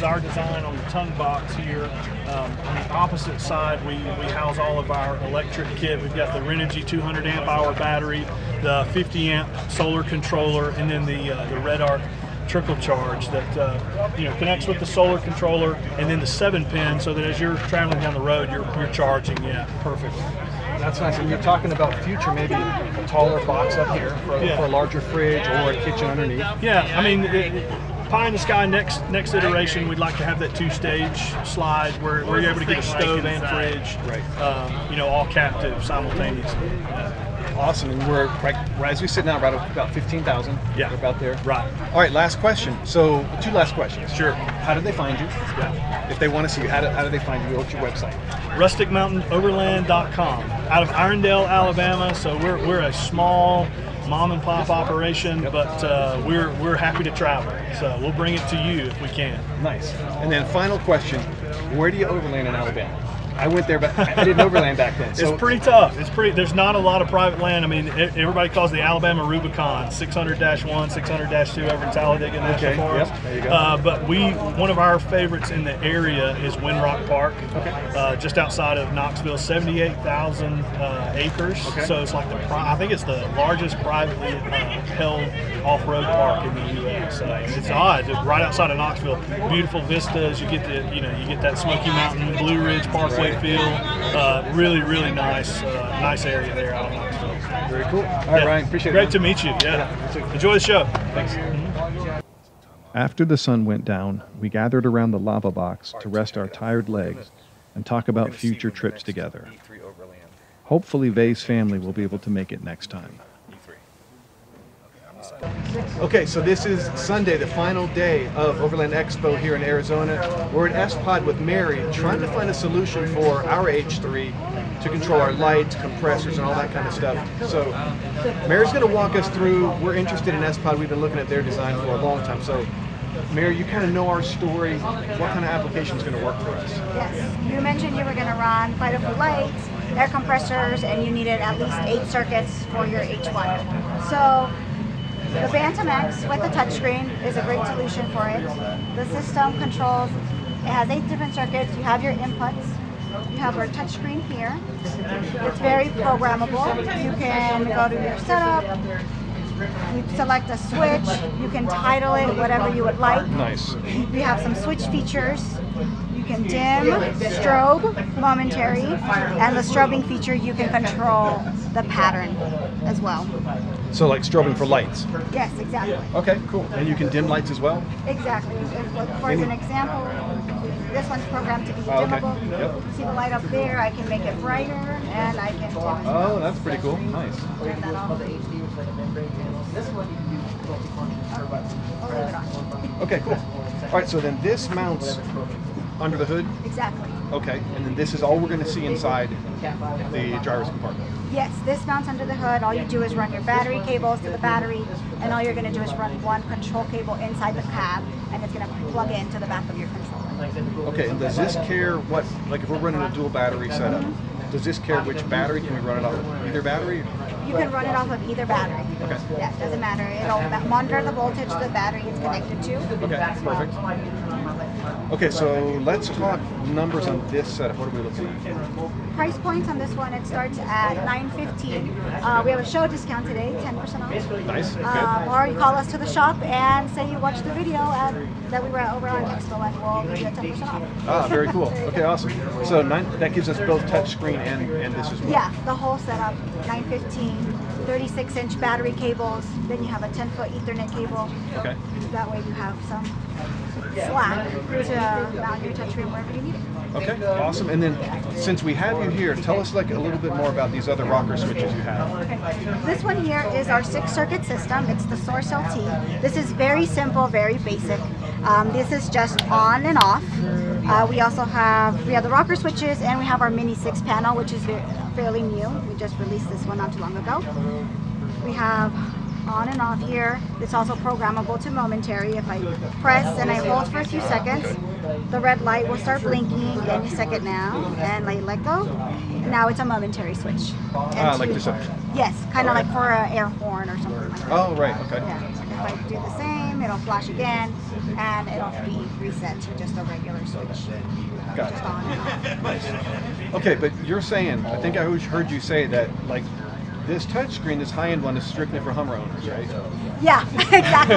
our design on the tongue box here. On the opposite side, we house all of our electric kit. We've got the Renogy 200 amp hour battery, the 50 amp solar controller, and then the Redarc trickle charge that connects with the solar controller, and then the 7-pin, so that as you're traveling down the road, you're charging. Yeah, perfect. That's nice. And you're talking about future, maybe a taller box up here for a larger fridge or a kitchen underneath. Yeah, I mean, pie in the sky next iteration, we'd like to have that 2-stage slide where you're able to get a stove and fridge, all captive simultaneously. Awesome. And we're right as we sit now, right about 15,000. Yeah, we're about there. Right. All right. Last question. So 2 last questions. Sure. How do they find you? Yeah. If they want to see you, how do they find you? What's your website? RusticMountainoverland.com. Out of Irondale, Alabama. So we're a small mom and pop operation, but we're happy to travel. So we'll bring it to you if we can. Nice. And then final question: where do you overland in Alabama? I went there, but I didn't overland back then. So. It's pretty tough. There's not a lot of private land. I mean, everybody calls the Alabama Rubicon 600-1, 600-2 over in Talladega National Forest. Yep, there you go. But one of our favorites in the area is Windrock Park, just outside of Knoxville, 78,000 acres. Okay. So it's like I think it's the largest privately held off-road park in the U.S. It's odd, right outside of Knoxville. Beautiful vistas. You get that Smoky Mountain, Blue Ridge Parkway feel. Really nice area there out of Knoxville. Very cool. All right, Ryan, appreciate it. Great to meet you. Yeah. Enjoy the show. Thanks. After the sun went down, we gathered around the lava box to rest our tired legs and talk about future trips together. Hopefully Vay's family will be able to make it next time. Okay, so this is Sunday, the final day of Overland Expo here in Arizona. We're at S-Pod with Mary, trying to find a solution for our H3 to control our lights, compressors, and all that kind of stuff. So Mary's going to walk us through. We're interested in S-Pod. We've been looking at their design for a long time. So Mary, you kind of know our story. What kind of application is going to work for us? Yes, you mentioned you were going to run quite a few lights, air compressors, and you needed at least 8 circuits for your H1. So the Bantam X with the touchscreen is a great solution for it. The system controls, it has 8 different circuits. You have your inputs. You have our touchscreen here. It's very programmable. You can go to your setup. You select a switch. You can title it whatever you would like. Nice. We have some switch features. You can dim, strobe, momentary, and the strobing feature you can control the pattern as well. So like strobing for lights? Yes, exactly. Okay, cool. And you can dim lights as well? Exactly. For an example, this one's programmed to be dimmable. Okay. Yep. See the light up there? I can make it brighter, and I can dim it. Oh, that's pretty cool. Nice. Turn that off. I'll leave it on. Okay, cool. All right, so then this mounts under the hood? Exactly. Okay, and then this is all we're going to see inside the driver's compartment. Yes, this mounts under the hood. All you do is run your battery cables to the battery, and all you're going to do is run one control cable inside the cab, and it's going to plug into the back of your controller. Okay, and does this care what, like if we're running a dual battery setup, does this care which battery? Can we run it off of either battery? You can run it off of either battery. Okay. Yeah, it doesn't matter. It'll monitor the voltage the battery is connected to. Okay, perfect. Okay, so let's talk numbers on this setup. What are we looking at? Price points on this one, it starts at $9.15. We have a show discount today, 10% off. Nice, good. Or you call us to the shop and say you watched the video that we were at Overland Expo, and we'll give you a 10% off. Ah, very cool. Okay, awesome. So that gives us both touchscreen and this as well. Yeah, the whole setup, 915, 36-inch battery cables, then you have a 10-foot Ethernet cable. Okay. That way you have some slack to mount your touchscreen wherever you need it. Okay, awesome. And then since we have you here, tell us like a little bit more about these other rocker switches you have. Okay. This one here is our 6-circuit system. It's the Source LT. This is very simple, very basic. This is just on and off. We have the rocker switches, and we have our mini 6-panel, which is fairly new. We just released this one not too long ago. We have on and off here. It's also programmable to momentary. If I press and I hold for a few seconds, the red light will start blinking any second now, and let go. Now it's a momentary switch. Like this one? Yes, kind of like for an air horn or something like that. Oh, right, okay. Yeah. If I do the same, it'll flash again, and it'll be reset to just a regular switch. Got Just on and off. Okay, but you're saying, I think I always heard you say that like this touchscreen, this high-end one, is strictly for Hummer owners, right? Yeah, exactly.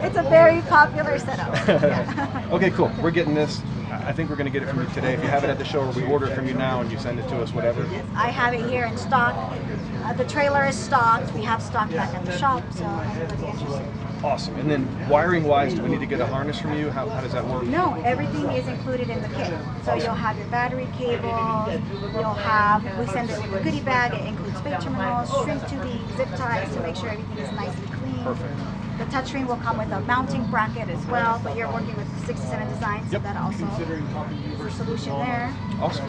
It's a very popular setup. Yeah. Okay, cool. We're getting this. I think we're going to get it from you today. If you have it at the show, or we order it from you now and you send it to us, whatever. Yes, I have it here in stock. The trailer is stocked. We have stock back at the shop, so anybody interested. Awesome. And then wiring-wise, do we need to get a harness from you? How does that work? No, everything is included in the kit. So you'll have your battery cables, we send it with a goodie bag. It includes fake terminals, shrink tubing, zip ties to make sure everything is nice and clean. Perfect. The touchscreen will come with a mounting bracket as well, but you're working with 67 designs, so that also is a solution there. Awesome.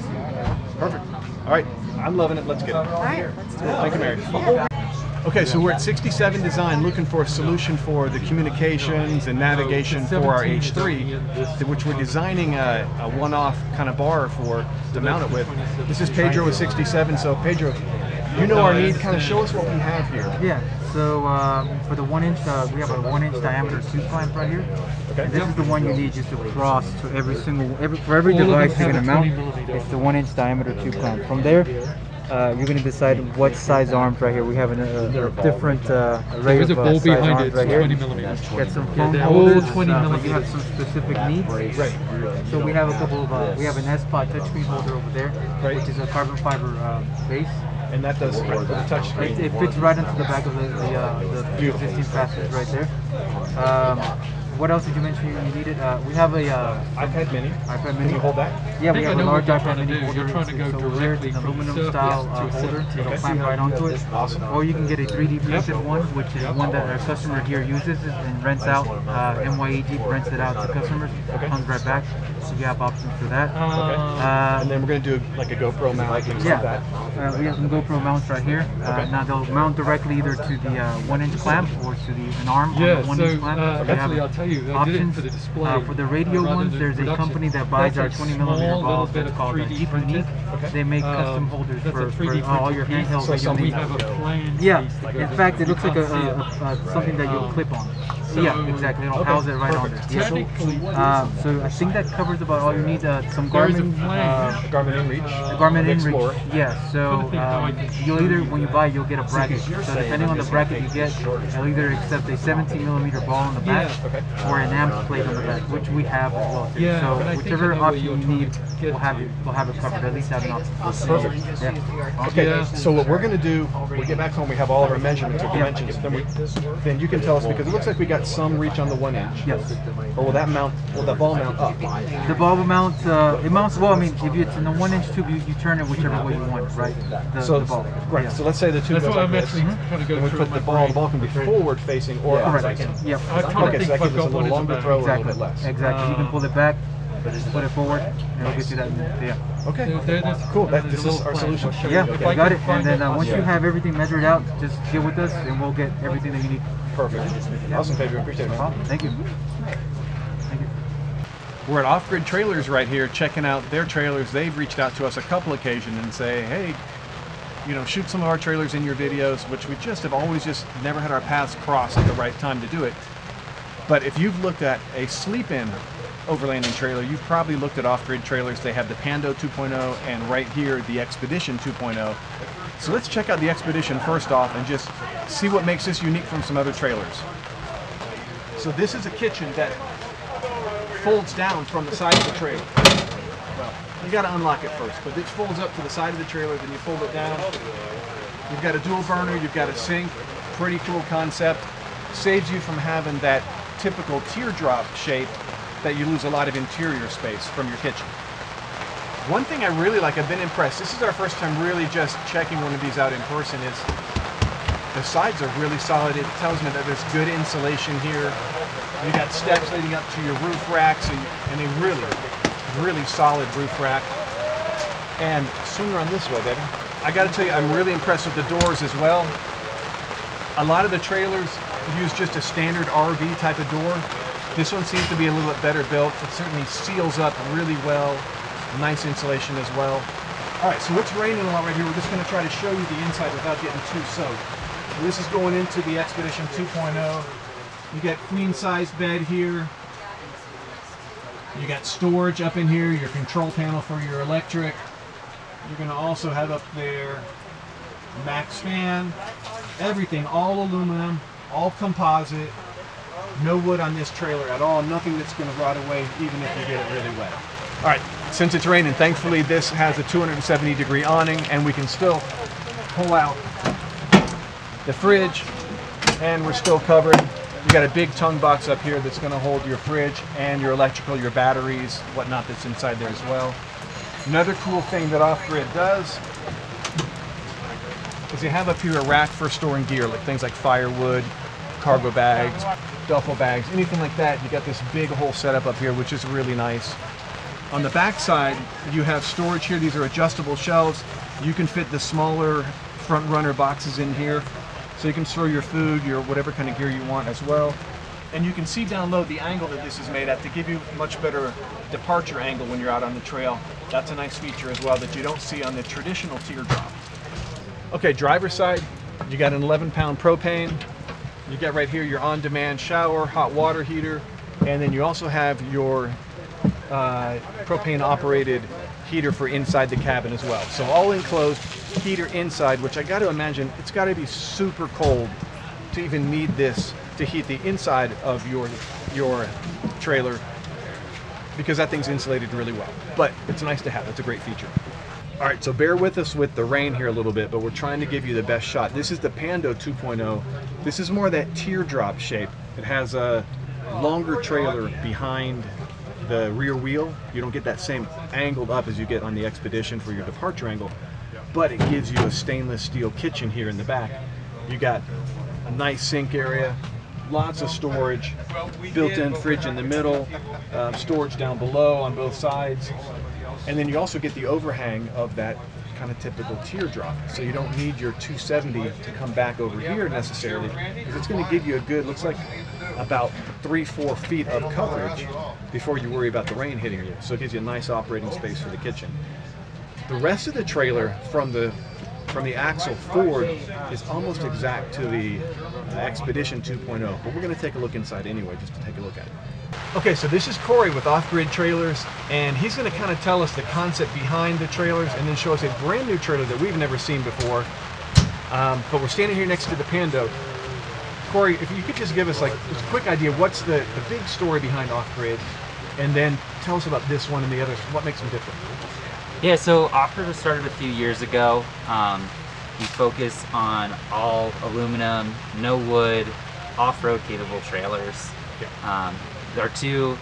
Perfect. All right. I'm loving it. Let's get it. All right, let's do it. Thank you, Mary. Okay, so we're at 67 Design looking for a solution for the communications and navigation for our H3, which we're designing a one-off kind of bar for to mount it with. This is Pedro with 67, so Pedro, you know our need, kind of show us what we have here. Yeah, so for the 1-inch, we have a 1-inch diameter tube clamp right here. Okay. And this is the one you need just to cross to for every device you're going to mount. It's the 1-inch diameter tube clamp. From there, you're going to decide what size arms right here. We have a different array of size arms right here. Get some phone holders. You have some specific needs. Right. So we have a couple of, we have an S-Pod touchscreen holder over there, which is a carbon fiber base. And that does for the touch screen. It fits right into the back of the existing passage right there. What else did you mention you needed? We have a iPad Mini. Can you hold that? Yeah, we have a large iPad Mini holder. It's an aluminum style holder. It'll clamp right onto it. Awesome. Or you can get a 3D printed one, which is one that our customer here uses and rents out. MYEG rents it out to customers. Comes right back. So you have options for that. And then we're going to do like a GoPro mount, things like that. We have some GoPro mounts right here. Now they'll mount directly either to the 1-inch clamp or to an arm on the 1-inch clamp. Actually, I'll tell you, I did it for the display. For the radio ones, there's a company that buys our 20mm balls. It's called Epidimic. They make custom holders for all your handheld radio needs. Yeah, in fact, it looks like something that you'll clip on. Yeah, exactly. It'll house it right on there. So I think that covers about all you need. Some Garmin, Garmin Inreach. Garmin Inreach. Yeah. So you'll either, when you buy, you'll get a bracket. So depending on the bracket you get, you'll either accept a 17mm ball on the back or an amp plate on the back, which we have as well too. So whichever option you need, we'll have it covered. At least have an option. Perfect. Yeah. Okay. So what we're going to do, we get back home, we have all of our measurements or dimensions. Then you can tell us, because it looks like we got some reach on the 1-inch. Yes. Or will the ball mount up? The ball will mount, it mounts, well, I mean, if it's in the 1-inch tube, you turn it whichever way you want, right? The ball. Right, so let's say the tube goes like this, and we put the ball can be forward facing or up facing. Yep. Okay, so that gives us a little longer throw or a little bit less. Exactly, you can pull it back. put it forward, and it'll get you that. Yeah. Okay. Cool. This is our solution. Yeah, you got it. And then once you have everything measured out, just get with us, and we'll get everything that you need. Perfect. Awesome, Pedro. Appreciate it, man. No problem. Thank you. We're at Off Grid Trailers right here, checking out their trailers. They've reached out to us a couple occasions and say, hey, you know, shoot some of our trailers in your videos, which we just have always just never had our paths cross at the right time to do it. But if you've looked at a sleep-in overlanding trailer, you've probably looked at Off Grid Trailers. They have the Pando 2.0 and right here the Expedition 2.0. So let's check out the Expedition first off and just see what makes this unique from some other trailers. So this is a kitchen that folds down from the side of the trailer. Well, you got to unlock it first, but it folds up to the side of the trailer, then you fold it down. You've got a dual burner, you've got a sink, pretty cool concept. Saves you from having that typical teardrop shape that you lose a lot of interior space from your kitchen. One thing I really like, I've been impressed, this is our first time really just checking one of these out in person, is the sides are really solid. It tells me that there's good insulation here. You got steps leading up to your roof racks, and a really solid roof rack. And swing around this way, baby. I got to tell you, I'm really impressed with the doors as well. A lot of the trailers use just a standard RV type of door. This one seems to be a little bit better built. It certainly seals up really well. Nice insulation as well. All right, so it's raining a lot right here. We're just going to try to show you the inside without getting too soaked. So this is going into the Expedition 2.0. You got queen size bed here. You got storage up in here, your control panel for your electric. You're going to also have up there max fan, everything, all aluminum, all composite, no wood on this trailer at all, nothing that's going to rot away even if you get it really wet. All right, since it's raining, thankfully this has a 270-degree awning and we can still pull out the fridge and we're still covered. You got a big tongue box up here that's going to hold your fridge and your electrical, your batteries, whatnot that's inside there as well. Another cool thing that Off Grid does is you have up here a rack for storing gear, like things like firewood, cargo bags, duffel bags, anything like that. You got this big whole setup up here, which is really nice. On the back side, you have storage here. These are adjustable shelves. You can fit the smaller front runner boxes in here. So you can store your food, your whatever kind of gear you want as well. And you can see down low the angle that this is made at to give you much better departure angle when you're out on the trail. That's a nice feature as well that you don't see on the traditional teardrop. Okay, driver's side, you got an 11-pound propane. You got right here your on-demand shower, hot water heater, and then you also have your propane-operated heater for inside the cabin as well. So all enclosed, heater inside, which I got to imagine it's got to be super cold to even need this to heat the inside of your trailer, because that thing's insulated really well. But it's nice to have. It's a great feature. All right, so bear with us with the rain here a little bit, but we're trying to give you the best shot. This is the Pando 2.0. This is more that teardrop shape. It has a longer trailer behind the rear wheel. You don't get that same angled up as you get on the Expedition for your departure angle, but it gives you a stainless steel kitchen here in the back. You got a nice sink area, lots of storage, built-in fridge in the middle, storage down below on both sides, and then you also get the overhang of that kind of typical teardrop. So you don't need your 270 to come back over here necessarily, because it's going to give you a good, looks like about 3-4 feet of coverage before you worry about the rain hitting you. So it gives you a nice operating space for the kitchen. The rest of the trailer from the axle forward is almost exact to the Expedition 2.0, but we're going to take a look inside anyway, just to take a look at it. Okay, so this is Corey with Off Grid Trailers, and he's going to kind of tell us the concept behind the trailers and then show us a brand new trailer that we've never seen before. But we're standing here next to the Pando. Corey, if you could just give us like a quick idea, what's the big story behind Off Grid, and then tell us about this one and the others, what makes them different? Yeah, so Off Grid was started a few years ago. We focus on all aluminum, no wood, off-road capable trailers. Our two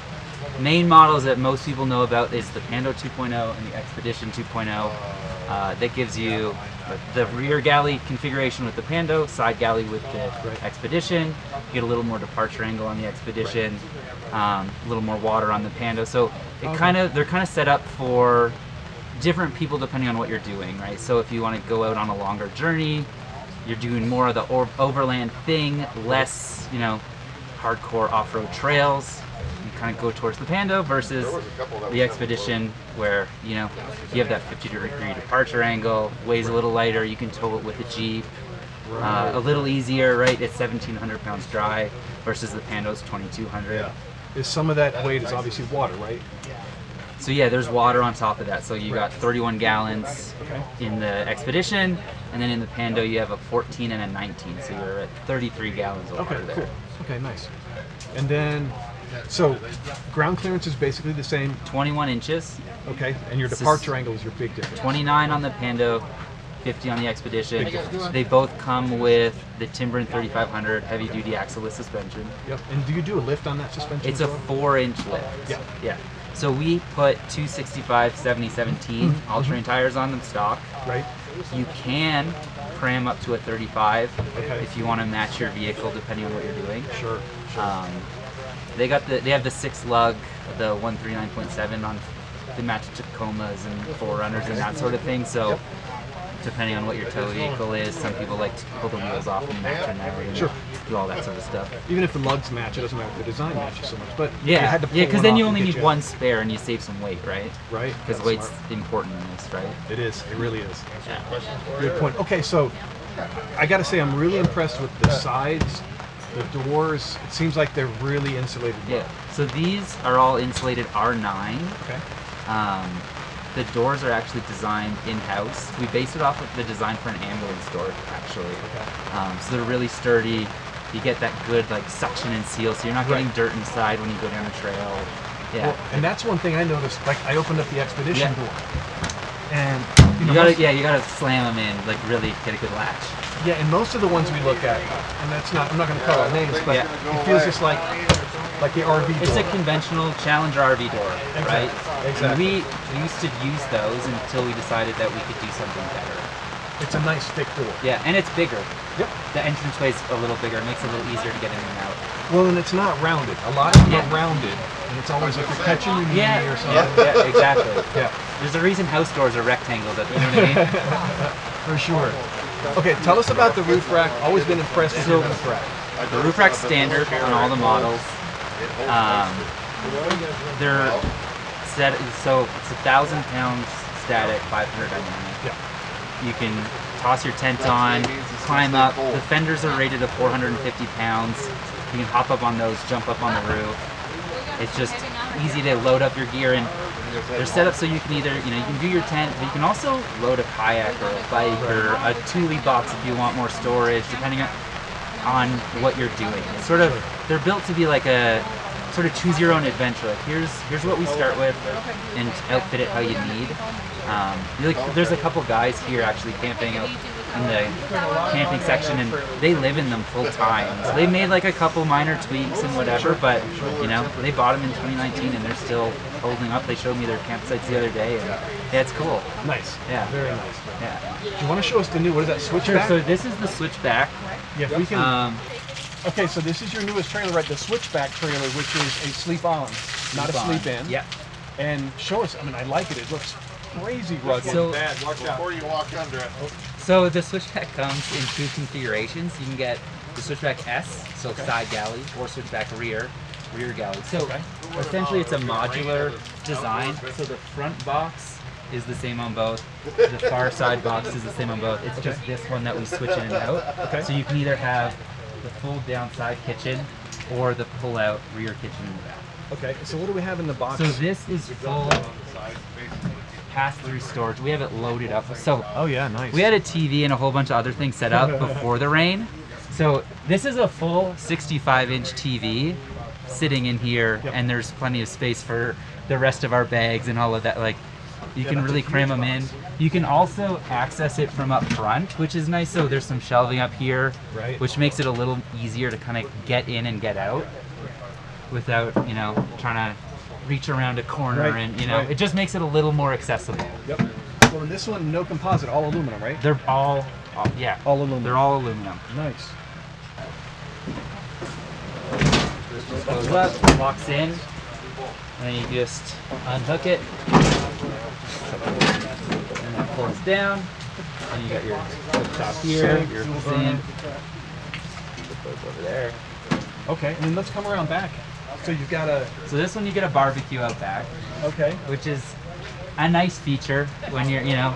main models that most people know about is the Pando 2.0 and the Expedition 2.0. That gives you But the rear galley configuration with the Pando, side galley with the Expedition. You get a little more departure angle on the Expedition, a little more water on the Pando. So it they're kind of set up for different people depending on what you're doing, right? So if you want to go out on a longer journey, you're doing more of the overland thing, less, you know, hardcore off-road trails. You kind of go towards the Pando versus the Expedition, where you know you have that 50-degree departure angle, weighs a little lighter. You can tow it with a Jeep, a little easier, right? It's 1,700 pounds dry versus the Pando's 2,200. Yeah. Is some of that weight is obviously water, right? So yeah, there's water on top of that. So you got 31 gallons in the Expedition, and then in the Pando you have a 14 and a 19. So you're at 33 gallons of water there. Cool. Okay, nice. And then, so ground clearance is basically the same. 21 inches. Okay, and your departure angle is your big difference. 29 on the Pando, 50 on the Expedition. They both come with the Timberin 3500 heavy-duty axle-less suspension. Yep. And do you do a lift on that suspension? It's a 4-inch lift. Yeah. Yeah. So we put 265 70/17 all-terrain tires on them stock. Right. You can cram up to a 35 if you want to match your vehicle depending on what you're doing. Sure. They have the 6-lug, the 139.7 on. They match Tacomas and 4Runners and that sort of thing. So depending on what your tow vehicle is, some people like to pull the wheels off and match them and do all that sort of stuff. Even if the lugs match, it doesn't matter if the design matches so much. But yeah, because then you only need you one spare and you save some weight, right? Right. Because weight's important in this, right? It is. It really is. Yeah. Good point. Okay, so I got to say I'm really impressed with the sides, the doors. It seems like they're really insulated. Yeah. So these are all insulated R9. Okay. The doors are actually designed in-house. We based it off of the design for an ambulance door, actually. Okay. So they're really sturdy. You get that good like suction and seal, so you're not getting dirt inside when you go down the trail. Yeah. Well, and that's one thing I noticed. Like I opened up the Expedition door, and you gotta slam them in, like really get a good latch. Yeah, and most of the ones we look at, and that's not, I'm not going to call out names, but it feels just like the RV door. It's a conventional Challenger RV door, right? Exactly. And we used to use those until we decided that we could do something better. It's a nice thick door. Yeah, and it's bigger. Yep. The entranceway's a little bigger. It makes it a little easier to get in and out. Well, and it's not rounded. A lot of them are rounded, and it's always like you're catching your knee or something. Yeah, exactly. Yeah. There's a reason house doors are rectangles, you know what I mean? For sure. Okay, tell us about the roof rack. Always been impressed with your roof rack. The roof rack's standard on all the models. They're set, so it's 1,000 pounds static, 500 dynamic. Yeah. You can toss your tent on, climb up. The fenders are rated at 450 pounds. You can hop up on those, jump up on the roof. It's just easy to load up your gear, and they're set up so you can either, you can do your tent, but you can also load a kayak or a bike or a tule box if you want more storage, depending on what you're doing. It's sort of, they're built to be like a sort of choose your own adventure. Like here's what we start with, and outfit it how you need. There's a couple guys here actually camping out in the camping section, and they live in them full time. So they made like a couple minor tweaks and whatever, but they bought them in 2019 and they're still holding up. They showed me their campsites the other day, and yeah, it's cool. Nice. Yeah. Very nice. Yeah. Do you want to show us the new, what is that, Switchback? Sure, so this is the Switchback. Yeah, if we can. Okay, so this is your newest trailer, right? The Switchback trailer, which is a sleep-on, not a sleep-in. Yeah. And show us, I mean, I like it. It looks crazy rugged. So, Bad, watch out. Before you walk under it. So the Switchback comes in 2 configurations. You can get the Switchback S, so side galley, or Switchback rear galley. So essentially it's a modular design. So the front box is the same on both. The far side box is the same on both. It's just this one that we switch in and out. So you can either have the full downside kitchen or the pull-out rear kitchen in the back. Okay, so what do we have in the box? So this is full pass-through storage. We have it loaded up. So oh yeah, nice. We had a TV and a whole bunch of other things set up before the rain. So this is a full 65-inch TV sitting in here, and there's plenty of space for the rest of our bags and all of that. Like, you can really cram them in. You can also access it from up front, which is nice. So there's some shelving up here, which makes it a little easier to kind of get in and get out without, trying to reach around a corner, and it just makes it a little more accessible. Yep. Well, in this one, no composite, all aluminum, right? They're all yeah. All aluminum. They're all aluminum. Nice. Just goes up, locks in, and then you just unhook it, and then pulls down, and you got your cooktop here, your sink. Put those over there. Okay, and then let's come around back. So you've got a... So this one you get a barbecue out back. Okay. Which is a nice feature when you're, you know,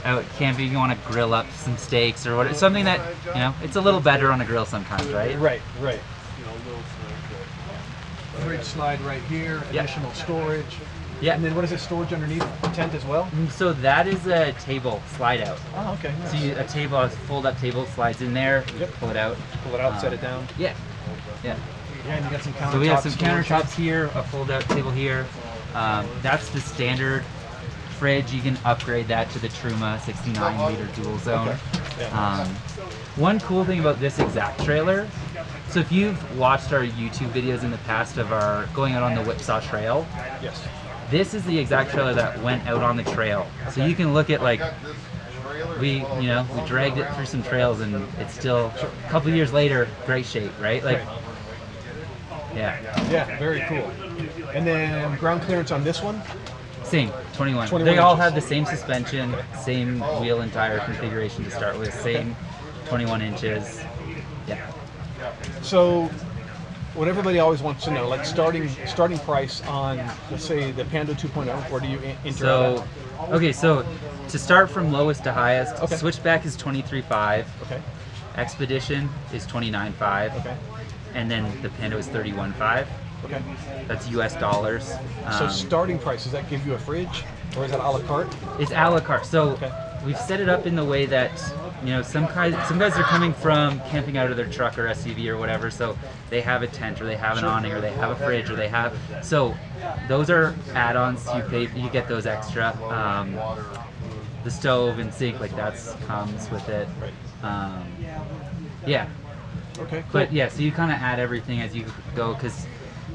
out camping. You want to grill up some steaks or whatever. Something that, you know, it's a little better on a grill sometimes, right? Right, right. Fridge slide right here, additional storage. Yeah. And then what is it, storage underneath the tent as well? So that is a table slide out. Oh, okay. Nice. So a table, a fold-up table slides in there. Yep. Pull it out. Pull it out, set it down. Yeah. Yeah. Yeah, and you got some countertops. So we have some countertops here, a fold-out table here. That's the standard fridge. You can upgrade that to the Truma 69-liter dual zone. Okay. Yeah. One cool thing about this exact trailer, so if you've watched our YouTube videos in the past of our going out on the Whipsaw Trail, yes. This is the exact trailer that went out on the trail. So you can look at like, we dragged it through some trails and it's still, a couple years later, great shape, right? Like, yeah. Yeah, very cool. And then ground clearance on this one? Same, 21. 21 they all inches. have the same suspension, same wheel and tire configuration to start with, same 21 inches. Yeah. So, what everybody always wants to know, like starting price on, let's say, the Pando 2.0, where do you enter So, okay, so to start from lowest to highest, Okay. Switchback is 23.5. Okay. Expedition is 29.5. Okay. And then the Pando is 31.5. Okay. That's US dollars. So starting price, does that give you a fridge? Or is that a la carte? It's a la carte. So Okay. we've set it up in the way that, you know, some guys are coming from camping out of their truck or SUV or whatever, so they have a tent or they have an awning or they have a fridge or they have, so those are add-ons. You get those extra. The stove and sink, like that's comes with it. Yeah. Okay, cool. But yeah, so you kind of add everything as you go, because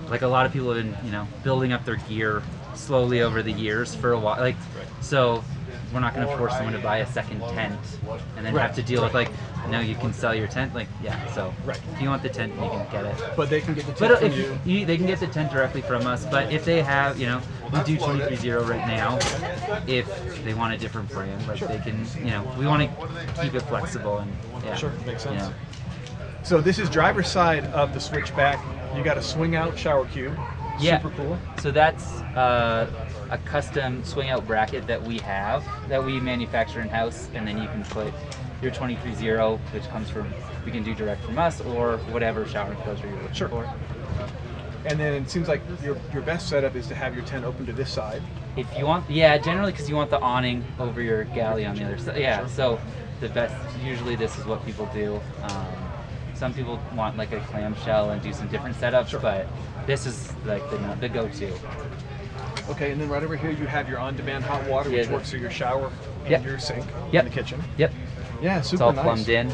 like a lot of people have been, you know, building up their gear slowly over the years for a while. Like, so we're not going to force someone to buy a second tent and then have to deal with like, no, you can sell your tent. Like, yeah, so if you want the tent, you can get it. But they can get the tent from you. They can get the tent directly from us. But if they have, you know, we do 23.0 right now. If they want a different brand, like they can, you know, we want to keep it flexible and yeah. Sure, makes sense. You know. So this is driver's side of the Switchback. You got a swing out shower cube. Yeah. Super cool. So that's a custom swing out bracket that we have, that we manufacture in house, and then you can put your 23.0, which comes from, we can do direct from us or whatever shower enclosure you're looking for. And then it seems like your best setup is to have your tent open to this side. If you want, yeah, generally because you want the awning over your galley on the other side. Yeah, so the best, usually this is what people do. Some people want like a clamshell and do some different setups, but this is like the go-to. Okay, and then right over here you have your on-demand hot water, which works through your shower and your sink in the kitchen. Yep. Yeah, super It's all nice. plumbed in.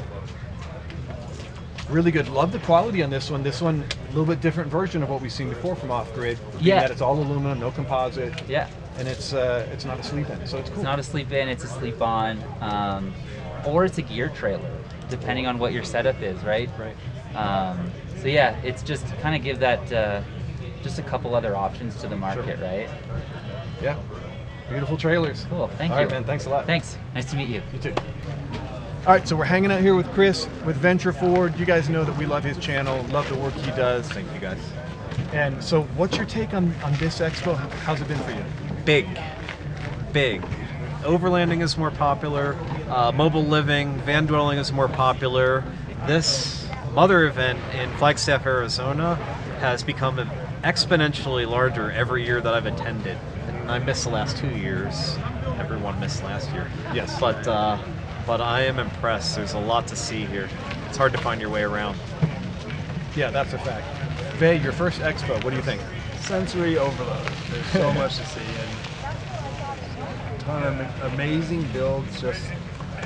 Really good. Love the quality on this one. This one, a little bit different version of what we've seen before from Off-Grid. Yeah. That it's all aluminum, no composite. Yeah. And it's not a sleep-in, so it's cool. It's not a sleep-in, it's a sleep-on, or it's a gear trailer, depending on what your setup is, right? Right. So yeah, it's just kind of give that just a couple other options to the market, right? Yeah. Beautiful trailers. Cool. Thank All you. right, man. Thanks a lot. Thanks. Nice to meet you. You too. All right, so we're hanging out here with Chris with Venture Ford. You guys know that we love his channel, love the work he does. Thank you, guys. And so what's your take on this expo? How's it been for you? Big. Overlanding is more popular. Mobile living, van dwelling is more popular. This mother event in Flagstaff, Arizona has become exponentially larger every year that I've attended. And I missed the last 2 years. Everyone missed last year. Yes. But I am impressed. There's a lot to see here. It's hard to find your way around. Yeah, that's a fact. Vay, your first expo, what do you think? Sensory overload. There's so much to see and a ton of amazing builds. Just,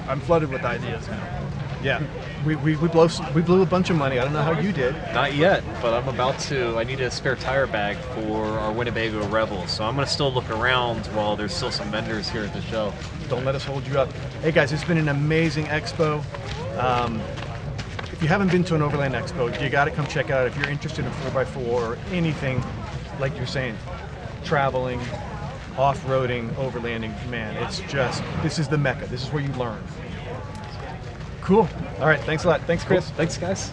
I'm flooded with ideas now. Yeah, we blew a bunch of money. I don't know how you did. Not yet, but I'm about to. I need a spare tire bag for our Winnebago Rebel, so I'm going to still look around while there's still some vendors here at the show. Don't let us hold you up. Hey guys, it's been an amazing expo. If you haven't been to an Overland Expo, you got to come check it out. If you're interested in 4x4 or anything, like you're saying, traveling, off-roading, overlanding, man, it's just, this is the Mecca. This is where you learn. Cool. All right, thanks a lot. Thanks, Chris. Cool. Thanks, guys.